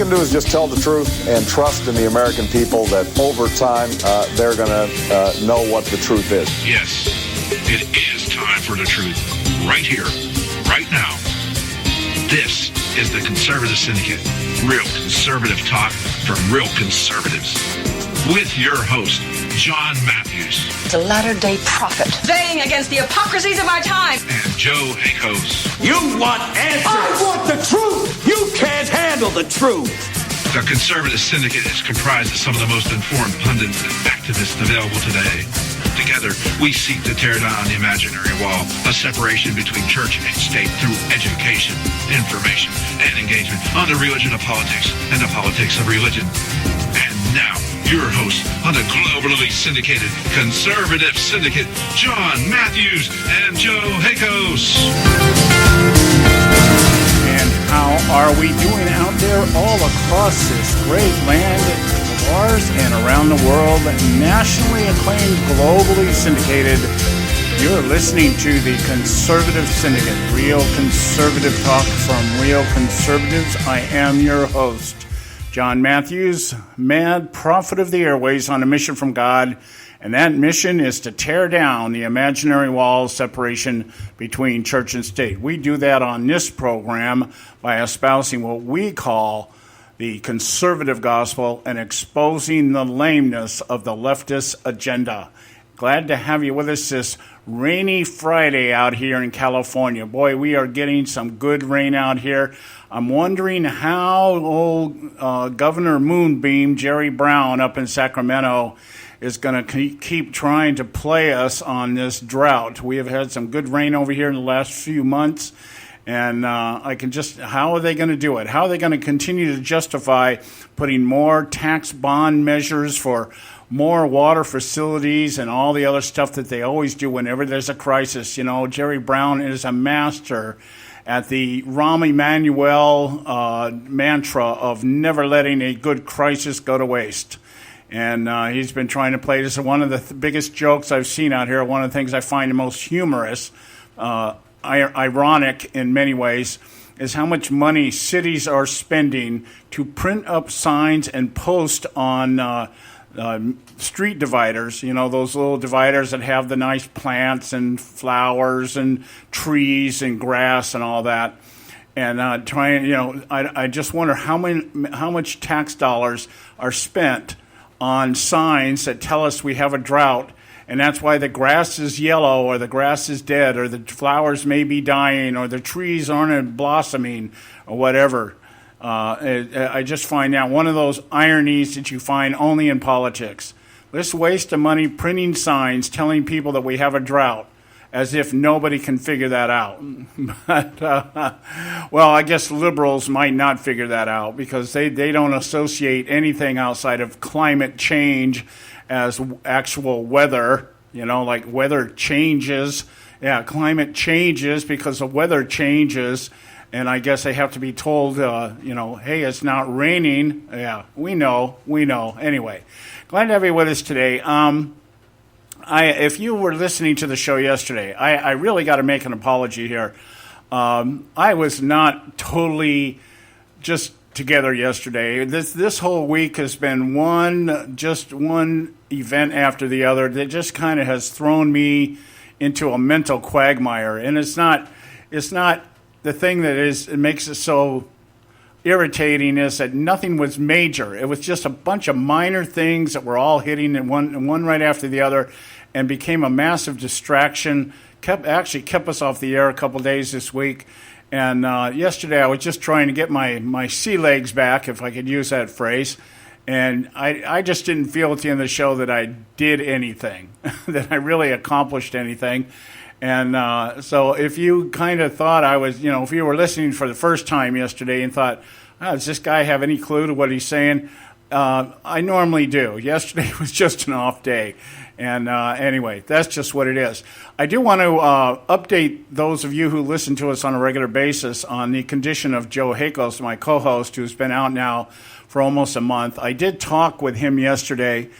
can do is just tell the truth and trust in the American people that over time they're going to know what the truth is. Yes, it is time for the truth. Right here, right now. This is the Conservative Syndicate. Real conservative talk from real conservatives. With your host, John Matthews. The latter-day prophet. Baying against the hypocrisies of our time. And Joe Hakos. You want answers. I want the truth. You can't handle the truth. The Conservative Syndicate is comprised of some of the most informed pundits and activists available today. Together, we seek to tear down the imaginary wall, a separation between church and state through education, information, and engagement on the religion of politics and the politics of religion. And now, your hosts on the globally syndicated Conservative Syndicate, John Matthews and Joe Hakos. And how are we doing out there all across this great land of ours and around the world? Nationally acclaimed, globally syndicated. You're listening to the Conservative Syndicate, real conservative talk from real conservatives. I am your host, John Matthews, mad prophet of the airways on a mission from God, and that mission is to tear down the imaginary wall of separation between church and state. We do that on this program by espousing what we call the conservative gospel and exposing the lameness of the leftist agenda. Glad to have you with us this rainy Friday out here in California. Boy, we are getting some good rain out here. I'm wondering how old Governor Moonbeam, Jerry Brown up in Sacramento, is going to keep trying to play us on this drought. We have had some good rain over here in the last few months, and how are they going to do it? How are they going to continue to justify putting more tax bond measures for more water facilities and all the other stuff that they always do whenever there's a crisis? You know, Jerry Brown is a master at the Rahm Emanuel mantra of never letting a good crisis go to waste. And he's been trying to play this. One of the biggest jokes I've seen out here, one of the things I find the most humorous, ironic in many ways, is how much money cities are spending to print up signs and post on street dividers, you know, those little dividers that have the nice plants and flowers and trees and grass and all that. And I just wonder how much tax dollars are spent on signs that tell us we have a drought, and that's why the grass is yellow or the grass is dead or the flowers may be dying or the trees aren't blossoming or whatever. I just find that one of those ironies that you find only in politics. This waste of money printing signs telling people that we have a drought, as if nobody can figure that out. But, well, I guess liberals might not figure that out because they don't associate anything outside of climate change as actual weather, you know, like weather changes. Yeah, climate changes because the weather changes. And I guess they have to be told, hey, it's not raining. Yeah, we know. Anyway, glad to have you with us today. If you were listening to the show yesterday, I really got to make an apology here. I was not totally just together yesterday. This whole week has been one event after the other that just kind of has thrown me into a mental quagmire. And it's not the thing that it makes it so irritating is that nothing was major. It was just a bunch of minor things that were all hitting and one right after the other, and became a massive distraction. Kept us off the air a couple days this week. And yesterday I was just trying to get my sea legs back, if I could use that phrase. And I just didn't feel at the end of the show that I did anything, that I really accomplished anything. And so if you kind of thought I was, if you were listening for the first time yesterday and thought, does this guy have any clue to what he's saying? I normally do. Yesterday was just an off day. And anyway, that's just what it is. I do want to update those of you who listen to us on a regular basis on the condition of Joe Hakos, my co-host, who's been out now for almost a month. I did talk with him yesterday,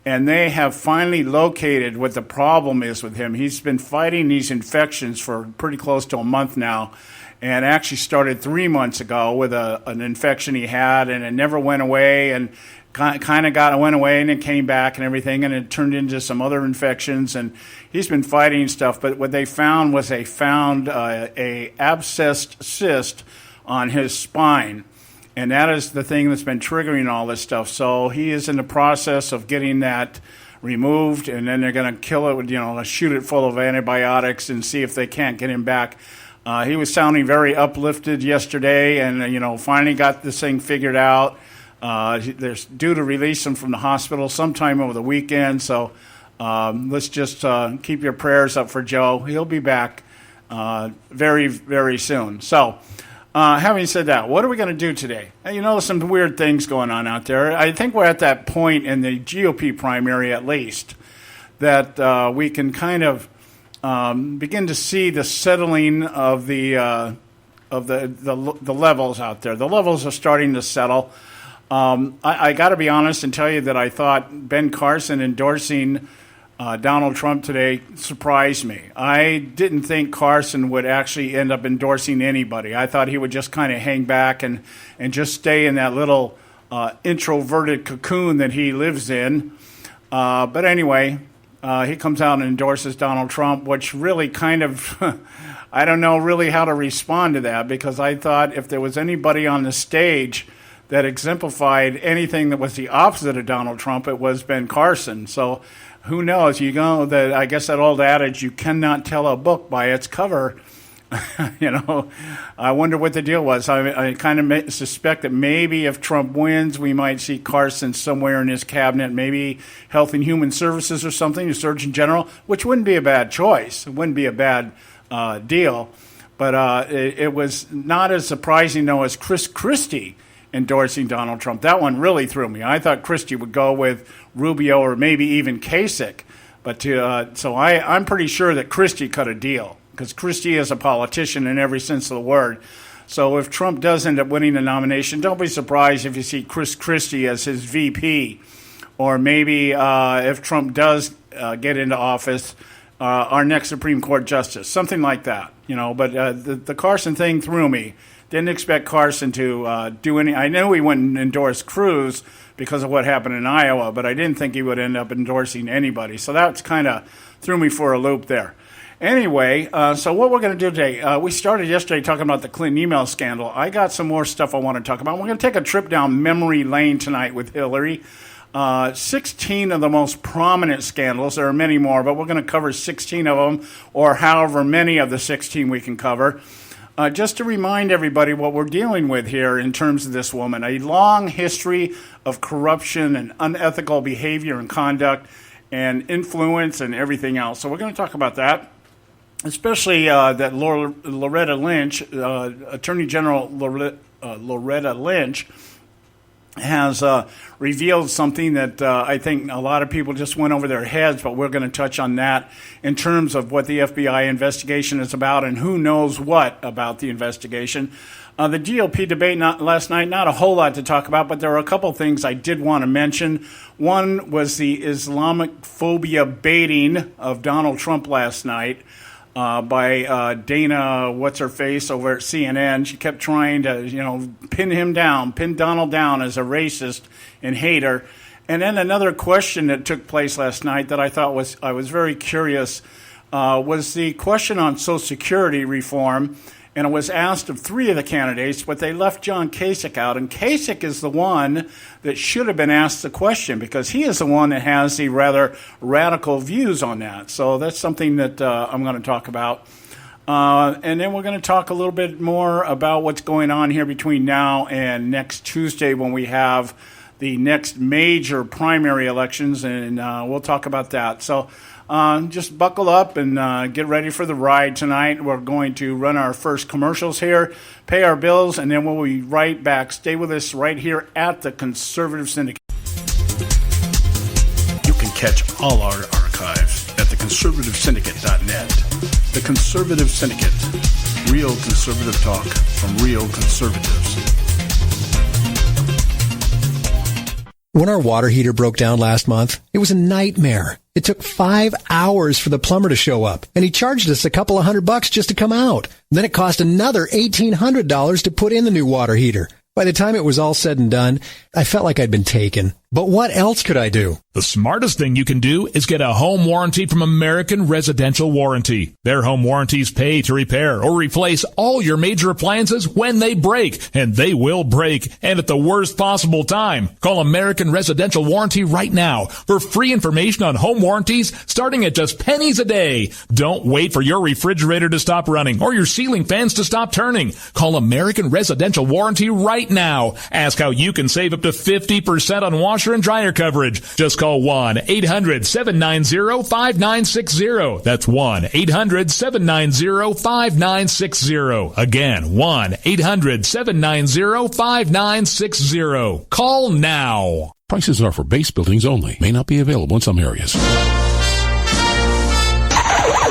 and they have finally located what the problem is with him. He's been fighting these infections for pretty close to a month now, and actually started 3 months ago with an infection he had, and it never went away, and kind of went away and it came back and everything, and it turned into some other infections, and he's been fighting stuff. But what they found was a abscessed cyst on his spine, and that is the thing that's been triggering all this stuff. So he is in the process of getting that removed, and then they're going to kill it with, shoot it full of antibiotics and see if they can't get him back. He was sounding very uplifted yesterday, and finally got this thing figured out. They're due to release him from the hospital sometime over the weekend, so let's just keep your prayers up for Joe. He'll be back very, very soon. So, having said that, what are we going to do today? There's some weird things going on out there. I think we're at that point in the GOP primary, at least, that we can kind of begin to see the settling of the levels out there. The levels are starting to settle. I got to be honest and tell you that I thought Ben Carson endorsing Donald Trump today surprised me. I didn't think Carson would actually end up endorsing anybody. I thought he would just kind of hang back and just stay in that little introverted cocoon that he lives in. But anyway, he comes out and endorses Donald Trump, which really kind of, I don't know really how to respond to that, because I thought if there was anybody on the stage that exemplified anything that was the opposite of Donald Trump, it was Ben Carson. So who knows? I guess that old adage, you cannot tell a book by its cover. I wonder what the deal was. I kind of suspect that maybe if Trump wins, we might see Carson somewhere in his cabinet, maybe Health and Human Services or something, the Surgeon General, which wouldn't be a bad choice. It wouldn't be a bad deal. But it was not as surprising, though, as Chris Christie endorsing Donald Trump. That one really threw me. I thought Christie would go with Rubio or maybe even Kasich. But so I'm pretty sure that Christie cut a deal, because Christie is a politician in every sense of the word. So if Trump does end up winning the nomination, don't be surprised if you see Chris Christie as his VP. Or maybe if Trump does get into office, our next Supreme Court justice, something like that. But the Carson thing threw me. Didn't expect Carson to do any. I know he wouldn't endorse Cruz because of what happened in Iowa, but I didn't think he would end up endorsing anybody. So that's kind of threw me for a loop there. Anyway, so what we're going to do today, we started yesterday talking about the Clinton email scandal. I got some more stuff I want to talk about. We're going to take a trip down memory lane tonight with Hillary. 16 of the most prominent scandals. There are many more, but we're going to cover 16 of them, or however many of the 16 we can cover. Just to remind everybody what we're dealing with here in terms of this woman, a long history of corruption and unethical behavior and conduct and influence and everything else. So we're going to talk about that, especially that Loretta Lynch, Attorney General Loretta Lynch, has revealed something that I think a lot of people just went over their heads, but we're going to touch on that in terms of what the FBI investigation is about and who knows what about the investigation. The GOP debate last night, not a whole lot to talk about, but there are a couple things I did want to mention. One was the Islamic phobia baiting of Donald Trump last night. By Dana, what's-her-face over at CNN. She kept trying to, pin Donald down as a racist and hater. And then another question that took place last night that I thought I was very curious was the question on Social Security reform. And it was asked of three of the candidates, but they left John Kasich out. And Kasich is the one that should have been asked the question, because he is the one that has the rather radical views on that. So that's something that I'm going to talk about. And then we're going to talk a little bit more about what's going on here between now and next Tuesday, when we have the next major primary elections, and we'll talk about that. So just buckle up and get ready for the ride tonight. We're going to run our first commercials here, pay our bills, and then we'll be right back. Stay with us right here at the Conservative Syndicate. You can catch all our archives at theconservativesyndicate.net. The Conservative Syndicate. Real conservative talk from real conservatives. When our water heater broke down last month, it was a nightmare. It took 5 hours for the plumber to show up, and he charged us a couple of $100 just to come out. Then it cost another $1,800 to put in the new water heater. By the time it was all said and done, I felt like I'd been taken. But what else could I do? The smartest thing you can do is get a home warranty from American Residential Warranty. Their home warranties pay to repair or replace all your major appliances when they break, and they will break, and at the worst possible time. Call American Residential Warranty right now for free information on home warranties starting at just pennies a day. Don't wait for your refrigerator to stop running or your ceiling fans to stop turning. Call American Residential Warranty right now. Ask how you can save up to 50% on washer and dryer coverage. Just call 1-800-790-5960. That's 1-800-790-5960. Again, 1-800-790-5960. Call now. Prices are for base buildings only. May not be available in some areas.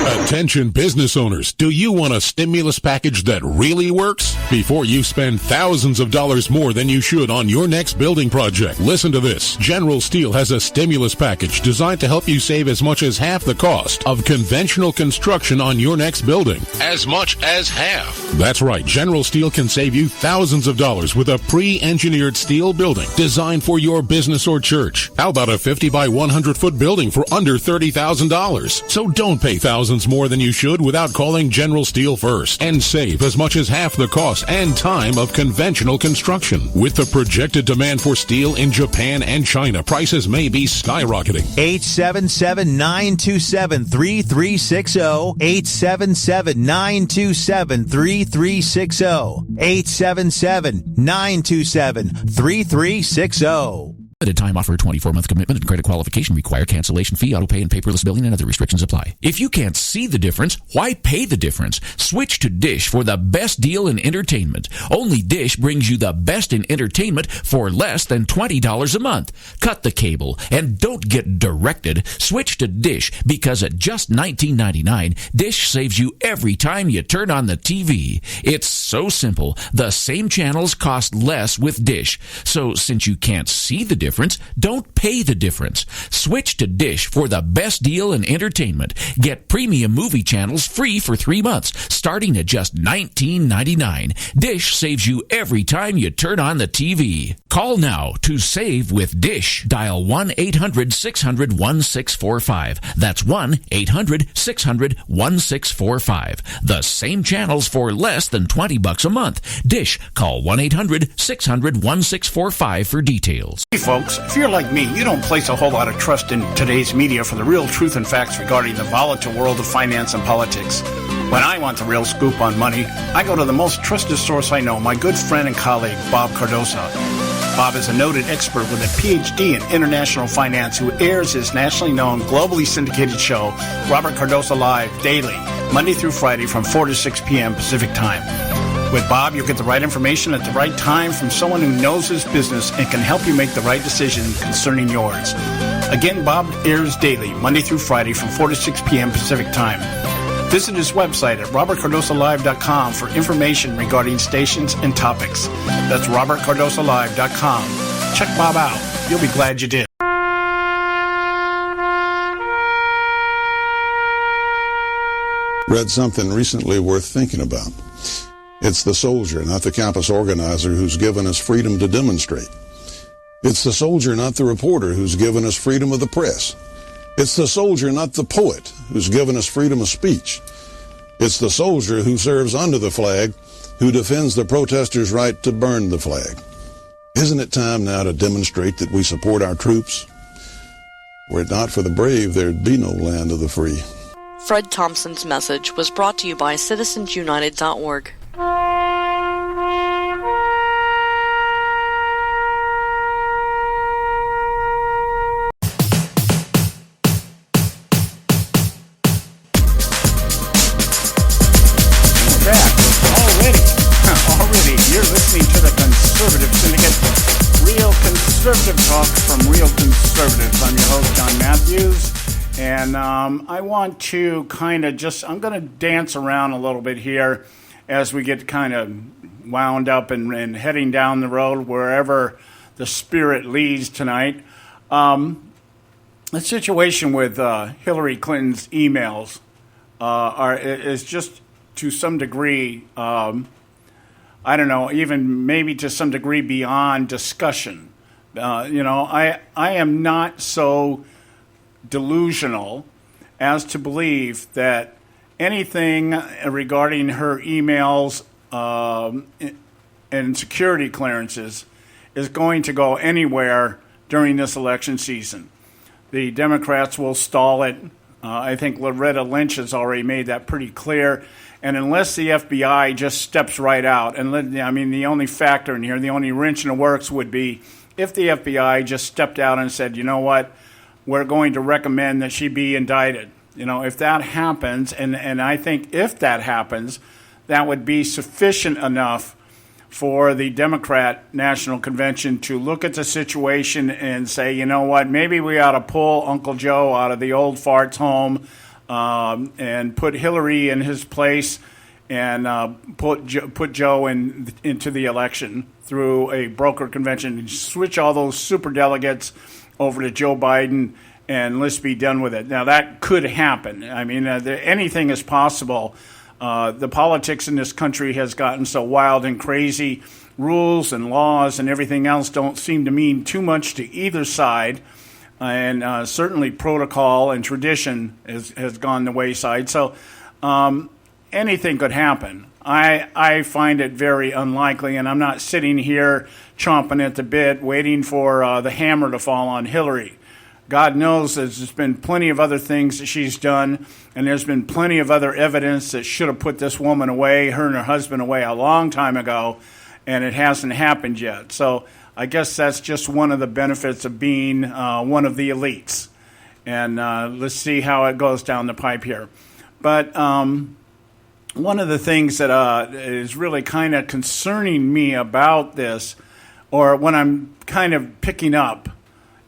Attention business owners, do you want a stimulus package that really works? Before you spend thousands of dollars more than you should on your next building project, listen to this. General Steel has a stimulus package designed to help you save as much as half the cost of conventional construction on your next building. As much as half. That's right. General Steel can save you thousands of dollars with a pre-engineered steel building designed for your business or church. How about a 50 by 100 foot building for under $30,000? So don't pay thousands more than you should without calling General Steel first and save as much as half the cost and time of conventional construction. With the projected demand for steel in Japan and China, prices may be skyrocketing. 877-927-3360. 877-927-3360. 877-927-3360. Limited time offer, 24-month commitment and credit qualification require cancellation fee, auto pay, and paperless billing, and other restrictions apply. If you can't see the difference, why pay the difference? Switch to Dish for the best deal in entertainment. Only Dish brings you the best in entertainment for less than $20 a month. Cut the cable and don't get directed. Switch to Dish because at just $19.99, Dish saves you every time you turn on the TV. It's so simple. The same channels cost less with Dish. So since you can't see the difference, don't pay the difference. Switch to Dish for the best deal in entertainment. Get premium movie channels free for 3 months, starting at just $19.99. Dish saves you every time you turn on the TV. Call now to save with Dish. Dial 1-800-600-1645. That's 1-800-600-1645. The same channels for less than $20 a month. Dish. Call 1-800-600-1645 for details. Hey folks, if you're like me, you don't place a whole lot of trust in today's media for the real truth and facts regarding the volatile world of finance and politics. When I want the real scoop on money, I go to the most trusted source I know, my good friend and colleague, Bob Cardosa. Bob is a noted expert with a PhD in international finance who airs his nationally known, globally syndicated show, Robert Cardosa Live, daily, Monday through Friday from 4 to 6 p.m. Pacific Time. With Bob, you'll get the right information at the right time from someone who knows his business and can help you make the right decision concerning yours. Again, Bob airs daily, Monday through Friday from 4 to 6 p.m. Pacific Time. Visit his website at robertcardosalive.com for information regarding stations and topics. That's robertcardosalive.com. Check Bob out. You'll be glad you did. Read something recently worth thinking about. It's the soldier, not the campus organizer, who's given us freedom to demonstrate. It's the soldier, not the reporter, who's given us freedom of the press. It's the soldier, not the poet, who's given us freedom of speech. It's the soldier who serves under the flag, who defends the protesters' right to burn the flag. Isn't it time now to demonstrate that we support our troops? Were it not for the brave, there'd be no land of the free. Fred Thompson's message was brought to you by citizensunited.org. Already, you're listening to the Conservative Syndicate, real conservative talk from real conservatives. I'm your host, John Matthews, and I want to I'm going to dance around a little bit here as we get kind of wound up and heading down the road wherever the Spirit leads tonight. The situation with Hillary Clinton's emails is just to some degree, I don't know, even maybe to some degree beyond discussion. I am not so delusional as to believe that anything regarding her emails and security clearances is going to go anywhere during this election season. The Democrats will stall it. I think Loretta Lynch has already made that pretty clear. And unless the FBI just steps right out, and the only factor in here, the only wrench in the works would be if the FBI just stepped out and said, you know what, we're going to recommend that she be indicted. If that happens, and I think if that happens, that would be sufficient enough for the Democrat National Convention to look at the situation and say, you know what, maybe we ought to pull Uncle Joe out of the old farts home and put Hillary in his place and put Joe into the election through a broker convention and switch all those superdelegates over to Joe Biden and let's be done with it. Now, that could happen. Anything is possible. The politics in this country has gotten so wild and crazy. Rules and laws and everything else don't seem to mean too much to either side. And certainly protocol and tradition has gone the wayside. So anything could happen. I find it very unlikely, and I'm not sitting here chomping at the bit waiting for the hammer to fall on Hillary. God knows there's been plenty of other things that she's done, and there's been plenty of other evidence that should have put this woman away, her and her husband away a long time ago, and it hasn't happened yet. So I guess that's just one of the benefits of being one of the elites. And let's see how it goes down the pipe here. But one of the things that is really kind of concerning me about this, or when I'm kind of picking up,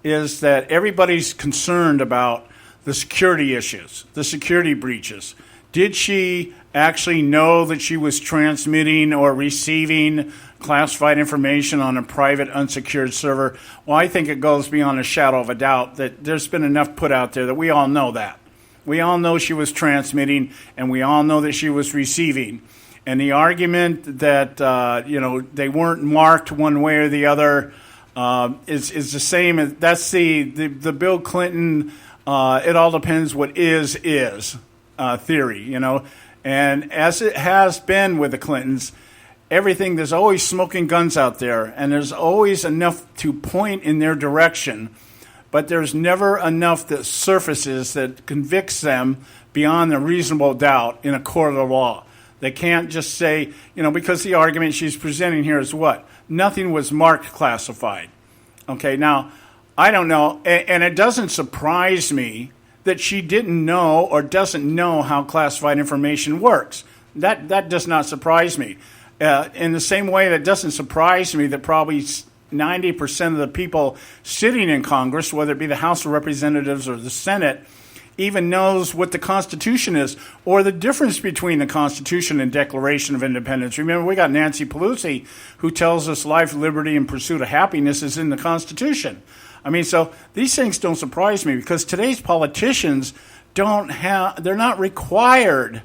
is that everybody's concerned about the security issues, the security breaches. Did she actually know that she was transmitting or receiving classified information on a private unsecured server? Well, I think it goes beyond a shadow of a doubt that there's been enough put out there that we all know that. We all know she was transmitting, and we all know that she was receiving. And the argument that they weren't marked one way or the other is the same. That's the Bill Clinton, it all depends what is theory, And as it has been with the Clintons, there's always smoking guns out there, and there's always enough to point in their direction, but there's never enough that surfaces that convicts them beyond a reasonable doubt in a court of law. They can't just say, because the argument she's presenting here is what? Nothing was marked classified. Okay, now, I don't know, and it doesn't surprise me that she didn't know or doesn't know how classified information works. That does not surprise me. In the same way that doesn't surprise me that probably 90% of the people sitting in Congress, whether it be the House of Representatives or the Senate, even knows what the Constitution is or the difference between the Constitution and Declaration of Independence. Remember, we got Nancy Pelosi who tells us life, liberty, and pursuit of happiness is in the Constitution. So these things don't surprise me because today's politicians they're not required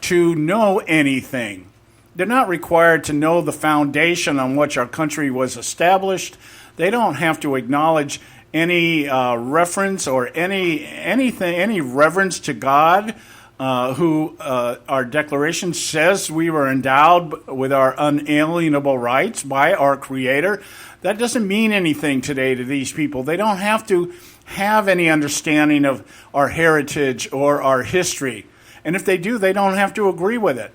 to know anything. They're not required to know the foundation on which our country was established. They don't have to acknowledge any reference or any reverence to God, who our Declaration says we were endowed with our unalienable rights by our Creator. That doesn't mean anything today to these people. They don't have to have any understanding of our heritage or our history. And if they do, they don't have to agree with it,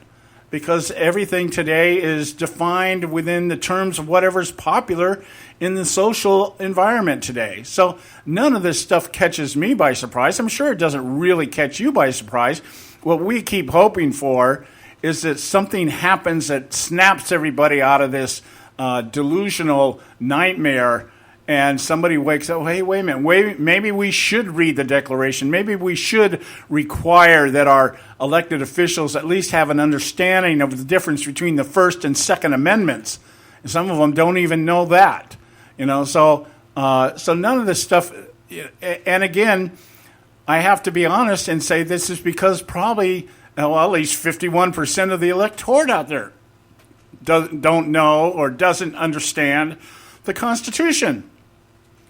because everything today is defined within the terms of whatever's popular in the social environment today. So none of this stuff catches me by surprise. I'm sure it doesn't really catch you by surprise. What we keep hoping for is that something happens that snaps everybody out of this delusional nightmare, and somebody wakes up, hey, wait a minute, maybe we should read the Declaration. Maybe we should require that our elected officials at least have an understanding of the difference between the First and Second Amendments. And some of them don't even know that. So none of this stuff. And again, I have to be honest and say this is because probably at least 51% of the electorate out there don't know or doesn't understand the Constitution,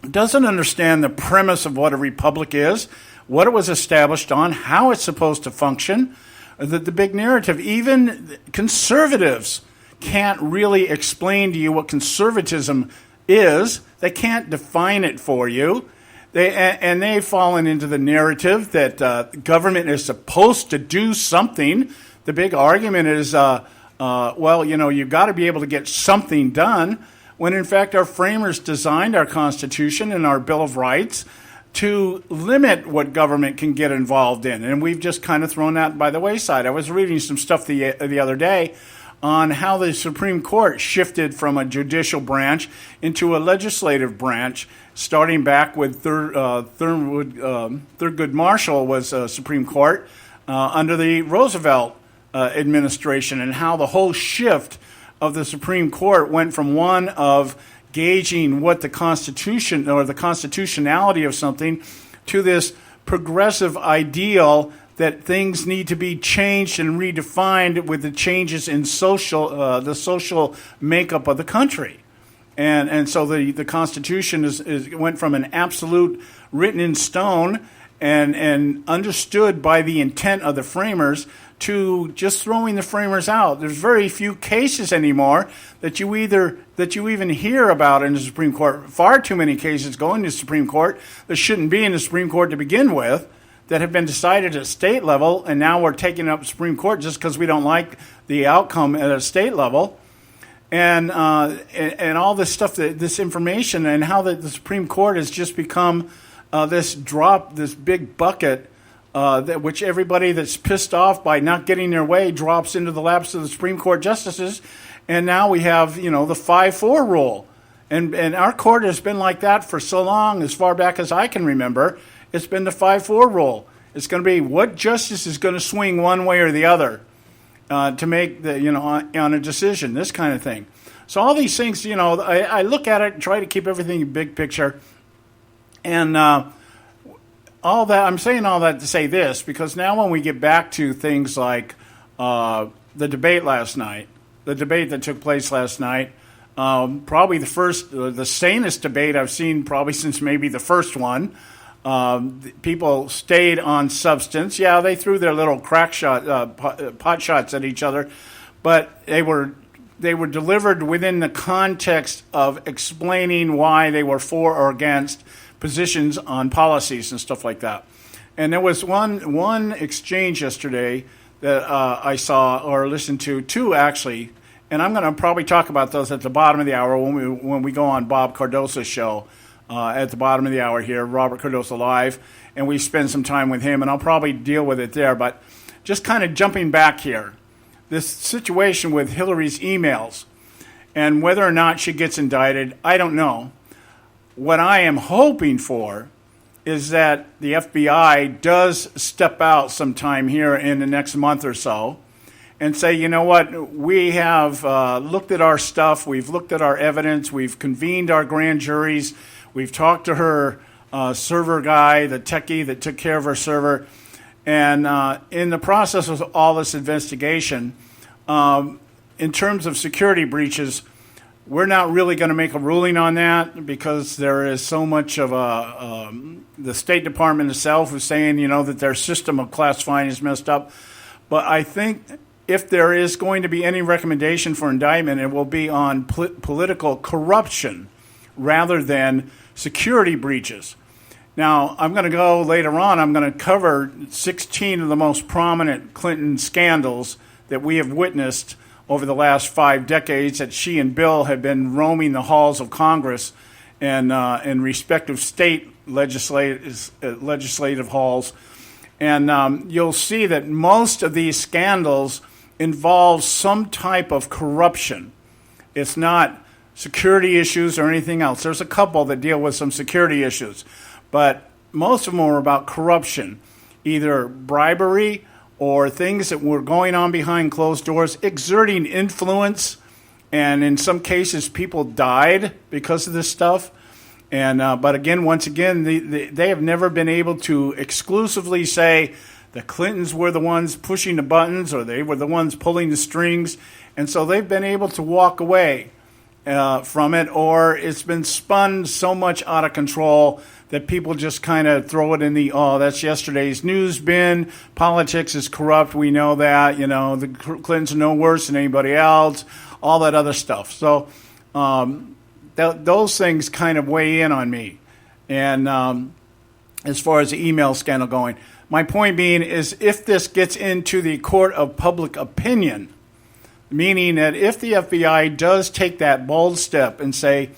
doesn't understand the premise of what a republic is, what it was established on, how it's supposed to function, the big narrative. Even conservatives can't really explain to you what conservatism is. They can't define it for you. They've fallen into the narrative that government is supposed to do something. The big argument is, you've got to be able to get something done, when in fact our framers designed our Constitution and our Bill of Rights to limit what government can get involved in. And we've just kind of thrown that by the wayside. I was reading some stuff the other day on how the Supreme Court shifted from a judicial branch into a legislative branch, starting back with Thurgood Marshall was Supreme Court under the Roosevelt administration, and how the whole shift of the Supreme Court went from one of gauging what the Constitution or the constitutionality of something to this progressive ideal that things need to be changed and redefined with the changes in the social makeup of the country. And so the Constitution went from an absolute written in stone and understood by the intent of the framers to just throwing the framers out. There's very few cases anymore that you even hear about in the Supreme Court. Far too many cases going to the Supreme Court that shouldn't be in the Supreme Court to begin with, that have been decided at state level, and now we're taking up Supreme Court just because we don't like the outcome at a state level. And all this stuff, this information, and how the Supreme Court has just become this big bucket which everybody that's pissed off by not getting their way drops into the laps of the Supreme Court justices. And now we have, the 5-4 rule. And our court has been like that for so long, as far back as I can remember. It's been the 5-4 rule. It's going to be what justice is going to swing one way or the other to make on a decision, this kind of thing. So all these things, I look at it and try to keep everything in big picture. And all that, I'm saying all that to say this, because now when we get back to things like the debate that took place last night, probably the sanest debate I've seen probably since maybe the first one. People stayed on substance. Yeah, they threw their little pot shots at each other, but they were delivered within the context of explaining why they were for or against positions on policies and stuff like that. And there was one exchange yesterday that I saw or listened to, two actually, and I'm going to probably talk about those at the bottom of the hour when we go on Bob Cardoso's show at the bottom of the hour here, Robert Cardoso Live, and we spend some time with him, and I'll probably deal with it there. But just kind of jumping back here, this situation with Hillary's emails and whether or not she gets indicted, I don't know. What I am hoping for is that the FBI does step out sometime here in the next month or so and say, you know what, we have looked at our stuff, we've looked at our evidence, we've convened our grand juries, we've talked to her server guy, the techie that took care of her server, and in the process of all this investigation, in terms of security breaches, we're not really going to make a ruling on that because there is so much of the State Department itself is saying, that their system of classifying is messed up. But I think if there is going to be any recommendation for indictment, it will be on political corruption rather than security breaches. Now, I'm going to go later on, I'm going to cover 16 of the most prominent Clinton scandals that we have witnessed over the last 5 decades that she and Bill have been roaming the halls of Congress and in respective state legislative halls. And you'll see that most of these scandals involve some type of corruption. It's not security issues or anything else. There's a couple that deal with some security issues, but most of them are about corruption, either bribery or things that were going on behind closed doors, exerting influence And in some cases, people died because of this stuff. And but again, once again, they have never been able to exclusively say the Clintons were the ones pushing the buttons or they were the ones pulling the strings. And so they've been able to walk away from it, or it's been spun so much out of control that people just kind of throw it in the, oh, that's yesterday's news bin. Politics is corrupt. We know that. The Clintons are no worse than anybody else, all that other stuff. So those things kind of weigh in on me. And as far as the email scandal going, my point being is if this gets into the court of public opinion, meaning that if the FBI does take that bold step and say,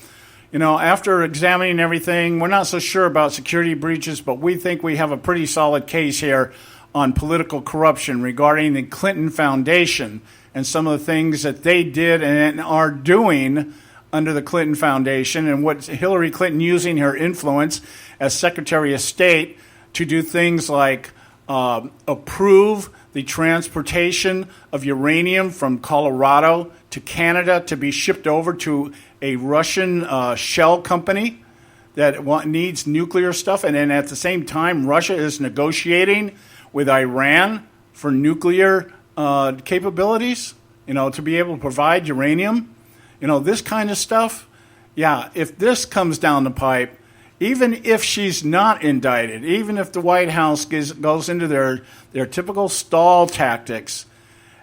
after examining everything, we're not so sure about security breaches, but we think we have a pretty solid case here on political corruption regarding the Clinton Foundation and some of the things that they did and are doing under the Clinton Foundation, and what Hillary Clinton using her influence as Secretary of State to do things like approve the transportation of uranium from Colorado to Canada to be shipped over to a Russian shell company that needs nuclear stuff. And then at the same time, Russia is negotiating with Iran for nuclear capabilities, to be able to provide uranium. This kind of stuff. Yeah, if this comes down the pipe, even if she's not indicted, even if the White House goes into their typical stall tactics,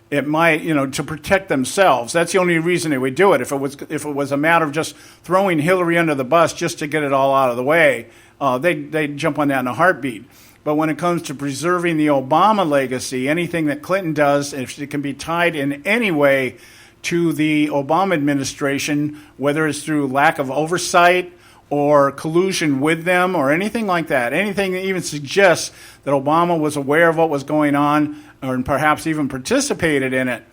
it might, to protect themselves. That's the only reason they would do it. If it was a matter of just throwing Hillary under the bus just to get it all out of the way, they'd jump on that in a heartbeat. But when it comes to preserving the Obama legacy, anything that Clinton does, if it can be tied in any way to the Obama administration, whether it's through lack of oversight or collusion with them or anything like that, anything that even suggests that Obama was aware of what was going on or perhaps even participated in it,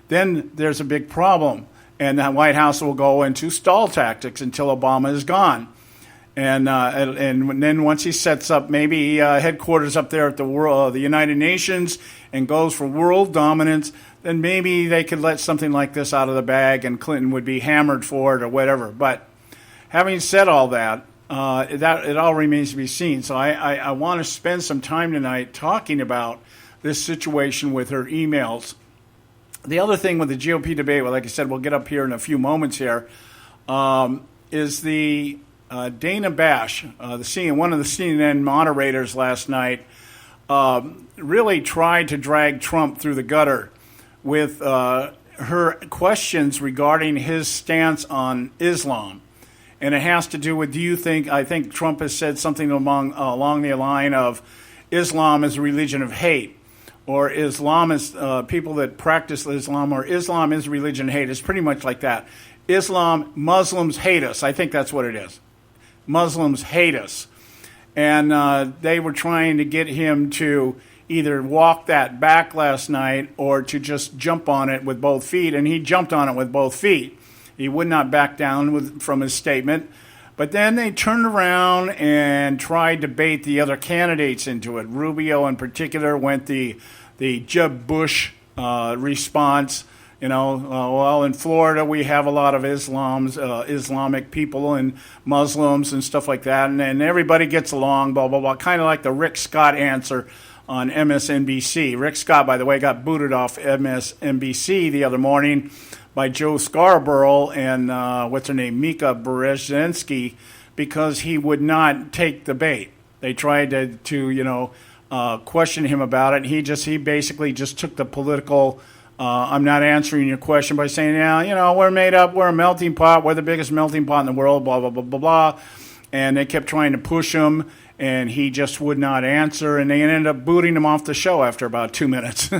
then there's a big problem. And the White House will go into stall tactics until Obama is gone. And then once he sets up maybe headquarters up there at the United Nations and goes for world dominance, then maybe they could let something like this out of the bag and Clinton would be hammered for it or whatever. But having said all that, it all remains to be seen. So I want to spend some time tonight talking about this situation with her emails. The other thing with the GOP debate, well, like I said, we'll get up here in a few moments here, is the Dana Bash, one of the CNN moderators last night, really tried to drag Trump through the gutter with her questions regarding his stance on Islam. And it has to do with, I think Trump has said something along the line of Islam is a religion of hate, or Islam is people that practice Islam, or Islam is a religion of hate. It's pretty much like that. Muslims hate us. I think that's what it is. Muslims hate us. And they were trying to get him to either walk that back last night or to just jump on it with both feet. And he jumped on it with both feet. He would not back down from his statement. But then they turned around and tried to bait the other candidates into it. Rubio in particular went the Jeb Bush response. Well, in Florida we have a lot of Islamic people and Muslims and stuff like that, and everybody gets along, blah, blah, blah, kind of like the Rick Scott answer on MSNBC. Rick Scott, by the way, got booted off MSNBC the other morning by Joe Scarborough and Mika Brzezinski, because he would not take the bait. They tried to question him about it. He basically just took the political. I'm not answering your question by saying, we're made up, we're a melting pot, we're the biggest melting pot in the world, blah, blah, blah, blah, blah. And they kept trying to push him, and he just would not answer, and they ended up booting him off the show after about 2 minutes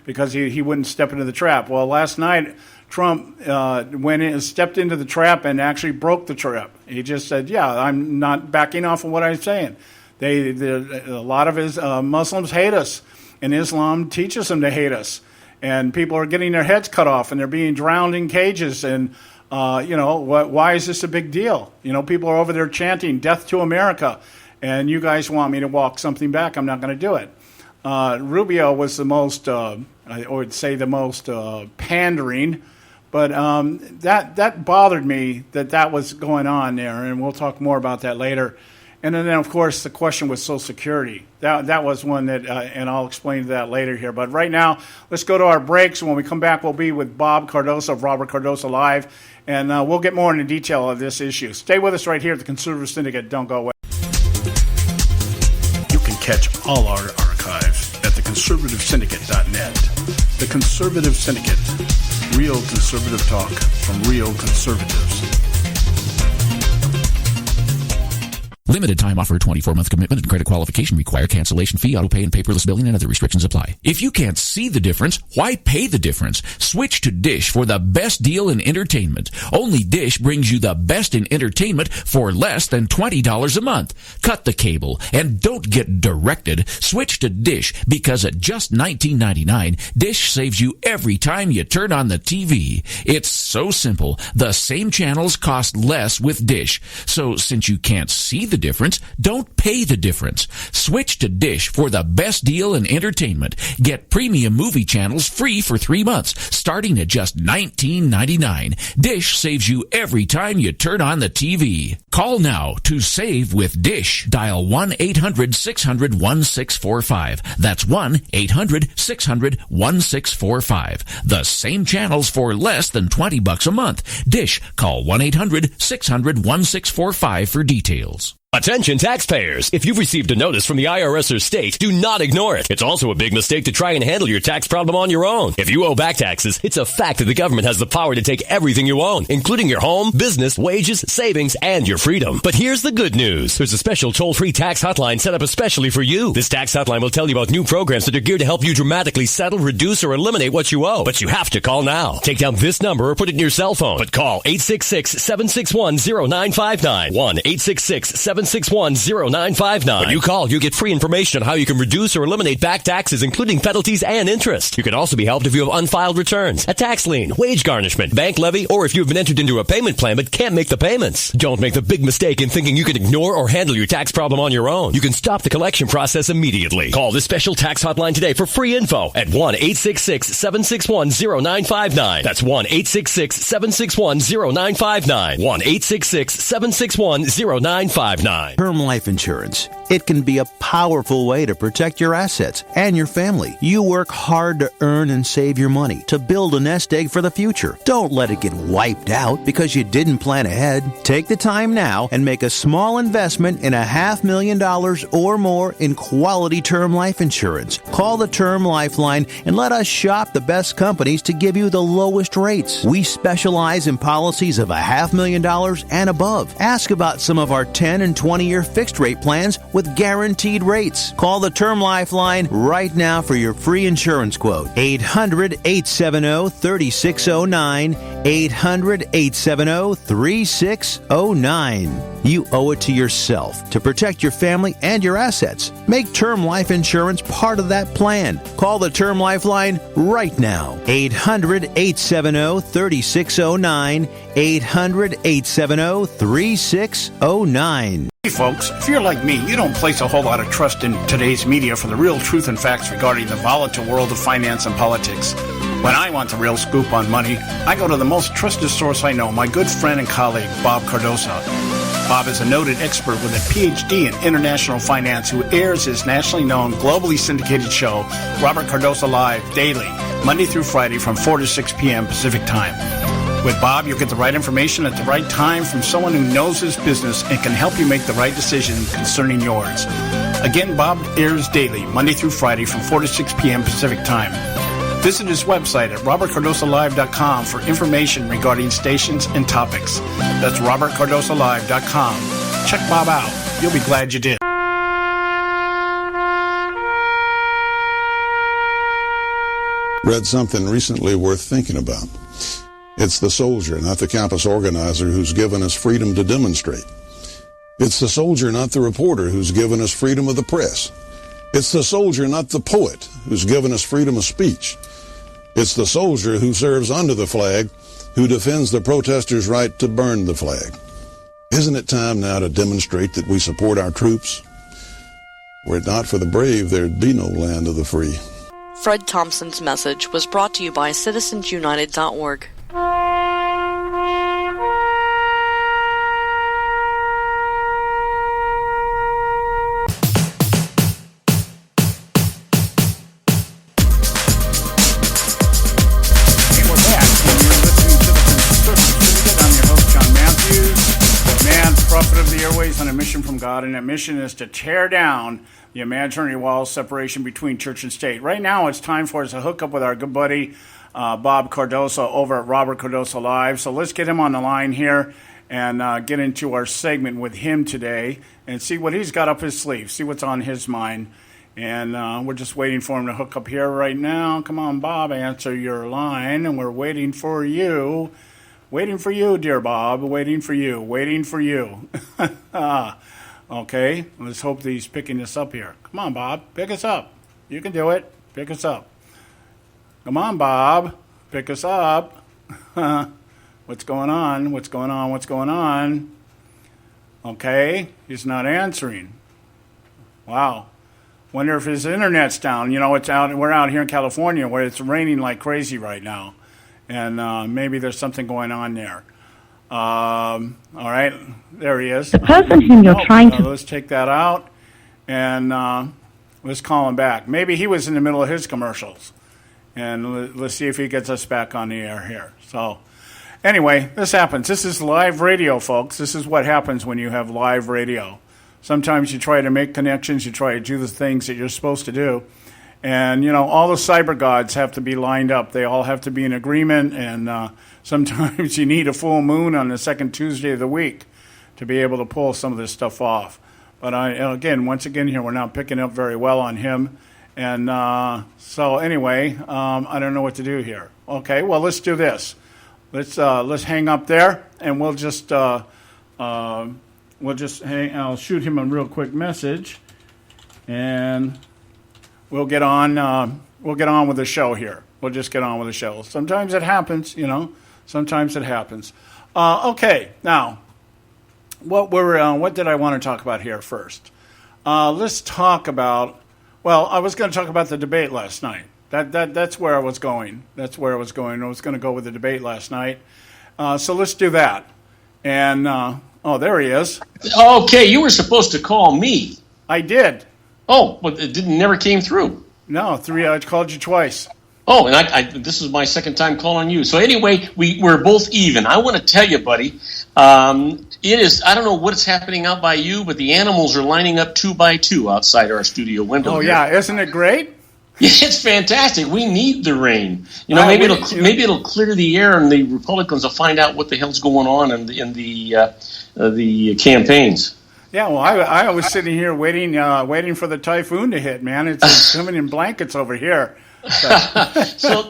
because he wouldn't step into the trap. Well, last night, Trump stepped into the trap and actually broke the trap. He just said, I'm not backing off of what I'm saying. A lot of his Muslims hate us, and Islam teaches them to hate us. And people are getting their heads cut off, and they're being drowned in cages. And, why is this a big deal? People are over there chanting, "Death to America." And you guys want me to walk something back. I'm not going to do it. Rubio was the most, I would say the most pandering, But that bothered me that was going on there, and we'll talk more about that later. And then, of course, the question with Social Security. That was one that, and I'll explain that later here. But right now, let's go to our breaks. And when we come back, we'll be with Bob Cardoso of Robert Cardoso Live, and we'll get more into detail of this issue. Stay with us right here at the Conservative Syndicate. Don't go away. You can catch all our archives at theconservativesyndicate.net. The Conservative Syndicate. Real conservative talk from real conservatives. Limited time offer, 24-month commitment and credit qualification require cancellation fee, auto pay, and paperless billing and other restrictions apply. If you can't see the difference, why pay the difference? Switch to Dish for the best deal in entertainment. Only Dish brings you the best in entertainment for less than $20 a month. Cut the cable and don't get directed. Switch to Dish because at just $19.99, Dish saves you every time you turn on the TV. It's so simple. The same channels cost less with Dish. So since you can't see the difference, don't pay the difference. Switch to Dish for the best deal in entertainment. Get premium movie channels free for 3 months, starting at just $19.99. Dish saves you every time you turn on the TV. Call now to save with Dish. Dial 1-800-600-1645. That's 1-800-600-1645. The same channels for less than $20 a month. Dish. Call 1-800-600-1645 for details. Attention taxpayers! If you've received a notice from the IRS or state, do not ignore it. It's also a big mistake to try and handle your tax problem on your own. If you owe back taxes, it's a fact that the government has the power to take everything you own, including your home, business, wages, savings, and your freedom. But here's the good news. There's a special toll-free tax hotline set up especially for you. This tax hotline will tell you about new programs that are geared to help you dramatically settle, reduce, or eliminate what you owe. But you have to call now. Take down this number or put it in your cell phone. But call 866-761-0959. 1-866-761-0959. When you call, you get free information on how you can reduce or eliminate back taxes, including penalties and interest. You can also be helped if you have unfiled returns, a tax lien, wage garnishment, bank levy, or if you've been entered into a payment plan but can't make the payments. Don't make the big mistake in thinking you can ignore or handle your tax problem on your own. You can stop the collection process immediately. Call this special tax hotline today for free info at 1-866-761-0959. That's 1-866-761-0959. 1-866-761-0959. Term life insurance. It can be a powerful way to protect your assets and your family. You work hard to earn and save your money to build a nest egg for the future. Don't let it get wiped out because you didn't plan ahead. Take the time now and make a small investment in $500,000 or more in quality term life insurance. Call the Term Lifeline and let us shop the best companies to give you the lowest rates. We specialize in policies of $500,000 and above. Ask about some of our 10 and 20-year fixed rate plans with guaranteed rates. Call the Term Lifeline right now for your free insurance quote. 800-870-3609. 800-870-3609. You owe it to yourself to protect your family and your assets. Make term life insurance part of that plan. Call the Term Lifeline right now. 800-870-3609. 800-870-3609. Hey folks, if you're like me, you don't place a whole lot of trust in today's media for the real truth and facts regarding the volatile world of finance and politics. When I want the real scoop on money, I go to the most trusted source I know, my good friend and colleague, Bob Cardoso. Bob is a noted expert with a PhD in international finance who airs his nationally known, globally syndicated show, Robert Cardoso Live, daily, Monday through Friday from 4 to 6 p.m. Pacific Time. With Bob, you'll get the right information at the right time from someone who knows his business and can help you make the right decision concerning yours. Again, Bob airs daily, Monday through Friday from 4 to 6 p.m. Pacific Time. Visit his website at robertcardosolive.com for information regarding stations and topics. That's robertcardosolive.com. Check Bob out. You'll be glad you did. Read something recently worth thinking about. It's the soldier, not the campus organizer, who's given us freedom to demonstrate. It's the soldier, not the reporter, who's given us freedom of the press. It's the soldier, not the poet, who's given us freedom of speech. It's the soldier who serves under the flag, who defends the protesters' right to burn the flag. Isn't it time now to demonstrate that we support our troops? Were it not for the brave, there'd be no land of the free. Fred Thompson's message was brought to you by CitizensUnited.org. mission from God, and that mission is to tear down the imaginary wall of separation between church and state. Right now, it's time for us to hook up with our good buddy Bob Cardoso over at Robert Cardoso Live. So let's get him on the line here and get into our segment with him today and see what he's got up his sleeve, see what's on his mind. And we're just waiting for him to hook up here right now. Come on, Bob, answer your line, and we're waiting for you. Waiting for you, dear Bob. Waiting for you. Waiting for you. Okay, let's hope that he's picking this up here. Come on, Bob. Pick us up. You can do it. Pick us up. Come on, Bob. Pick us up. What's going on? What's going on? What's going on? Okay, he's not answering. Wow. Wonder if his internet's down. You know, we're out here in California where it's raining like crazy right now. And maybe there's something going on there. All right, there he is. The person whom you're trying to... Let's take that out, and let's call him back. Maybe he was in the middle of his commercials. And let's see if he gets us back on the air here. So, anyway, this happens. This is live radio, folks. This is what happens when you have live radio. Sometimes you try to make connections. You try to do the things that you're supposed to do. And, you know, all the cyber gods have to be lined up. They all have to be in agreement, and sometimes you need a full moon on the second Tuesday of the week to be able to pull some of this stuff off. But, once again here, we're not picking up very well on him. And so, anyway, I don't know what to do here. Okay, well, let's do this. Let's hang up there, and we'll just hang. I'll shoot him a real quick message, and... We'll get on with the show here. We'll just get on with the show. Sometimes it happens, you know. Sometimes it happens. Okay, now, what did I want to talk about here first? Let's talk about. Well, I was going to talk about the debate last night. That's where I was going. That's where I was going. I was going to go with the debate last night. So let's do that. And there he is. Okay, you were supposed to call me. I did. Oh, but it never came through. No, I called you twice. Oh, and this is my second time calling you. So anyway, we're both even. I want to tell you, buddy, it is, I don't know what's happening out by you, but the animals are lining up 2 by 2 outside our studio window. Oh, here. Yeah, isn't it great? It's fantastic. We need the rain. You know, maybe it'll clear the air, and the Republicans will find out what the hell's going on in the campaigns. Yeah, well, I was sitting here waiting for the typhoon to hit, man. It's coming in blankets over here. So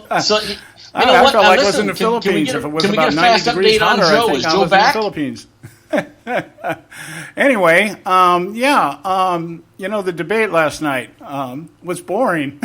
I felt like I was in the Philippines. If it was about 90 degrees hotter, I think I was in the Philippines. Anyway, the debate last night was boring.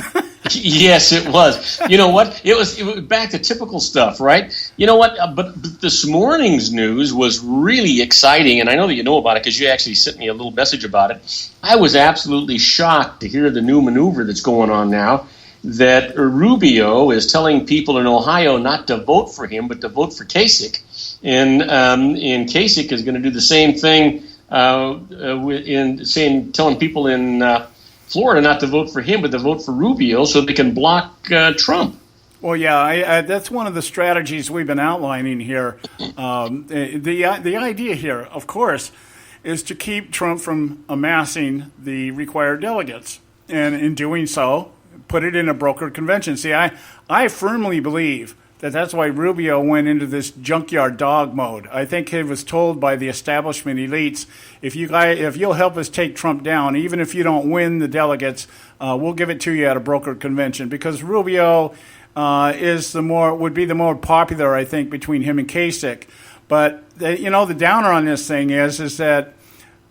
Yes, it was. You know what? It was back to typical stuff, right? You know what? But this morning's news was really exciting, and I know that you know about it because you actually sent me a little message about it. I was absolutely shocked to hear the new maneuver that's going on now, that Rubio is telling people in Ohio not to vote for him, but to vote for Kasich. And Kasich is going to do the same thing telling people in Florida not to vote for him, but to vote for Rubio so they can block Trump. Well, yeah, that's one of the strategies we've been outlining here. The idea here, of course, is to keep Trump from amassing the required delegates. And in doing so, put it in a brokered convention. See, I firmly believe that that's why Rubio went into this junkyard dog mode. I think he was told by the establishment elites, if you'll help us take Trump down, even if you don't win the delegates, we'll give it to you at a brokered convention. Because Rubio would be the more popular, I think, between him and Kasich. But the downer on this thing is that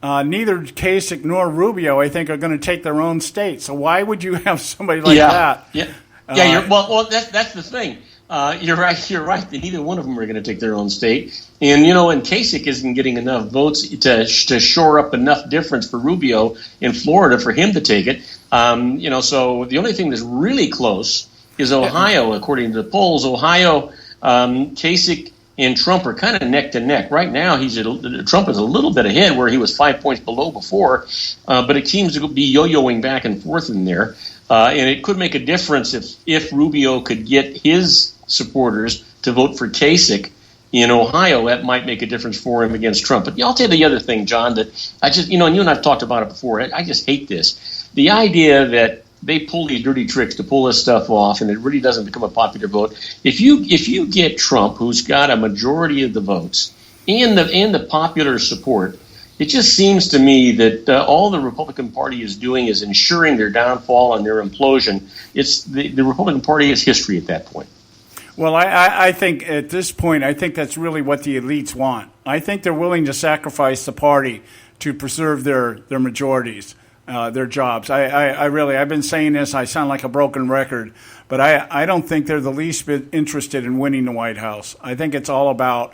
neither Kasich nor Rubio, I think, are going to take their own state. So why would you have somebody like that? Yeah. That's the thing. You're right. Neither one of them are going to take their own state. And, and Kasich isn't getting enough votes to shore up enough difference for Rubio in Florida for him to take it. So the only thing that's really close is Ohio, according to the polls. Ohio, Kasich and Trump are kind of neck to neck. Right now, Trump is a little bit ahead where he was 5 points below before, but it seems to be yo-yoing back and forth in there. And it could make a difference if Rubio could get his supporters to vote for Kasich in Ohio, that might make a difference for him against Trump. But I'll tell you the other thing, John, that I just, and you and I've talked about it before. I just hate this. The idea that they pull these dirty tricks to pull this stuff off, and it really doesn't become a popular vote. If you get Trump, who's got a majority of the votes and the popular support, it just seems to me that all the Republican Party is doing is ensuring their downfall and their implosion. It's the Republican Party is history at that point. Well, I think at this point, I think that's really what the elites want. I think they're willing to sacrifice the party to preserve their majorities. Their jobs. I've been saying this, I sound like a broken record, but I don't think they're the least bit interested in winning the White House. I think it's all about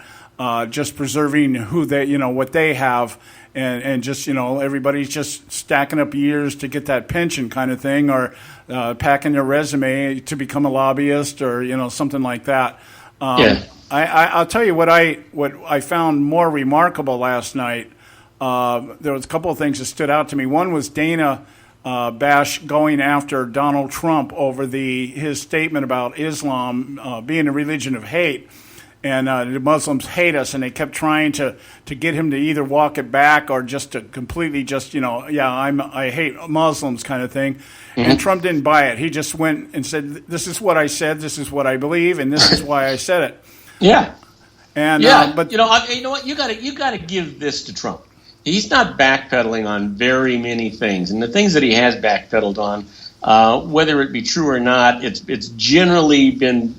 just preserving who they, what they have, and just, everybody's just stacking up years to get that pension kind of thing, or packing their resume to become a lobbyist, or, something like that. I'll tell you what I found more remarkable last night. There was a couple of things that stood out to me. One was Dana Bash going after Donald Trump over his statement about Islam being a religion of hate, and the Muslims hate us, and they kept trying to get him to either walk it back or just to completely I hate Muslims kind of thing. Mm-hmm. And Trump didn't buy it. He just went and said, "This is what I said. This is what I believe, and this is why I said it." Yeah. And but you know what, you got to give this to Trump. He's not backpedaling on very many things, and the things that he has backpedaled on, whether it be true or not, it's generally been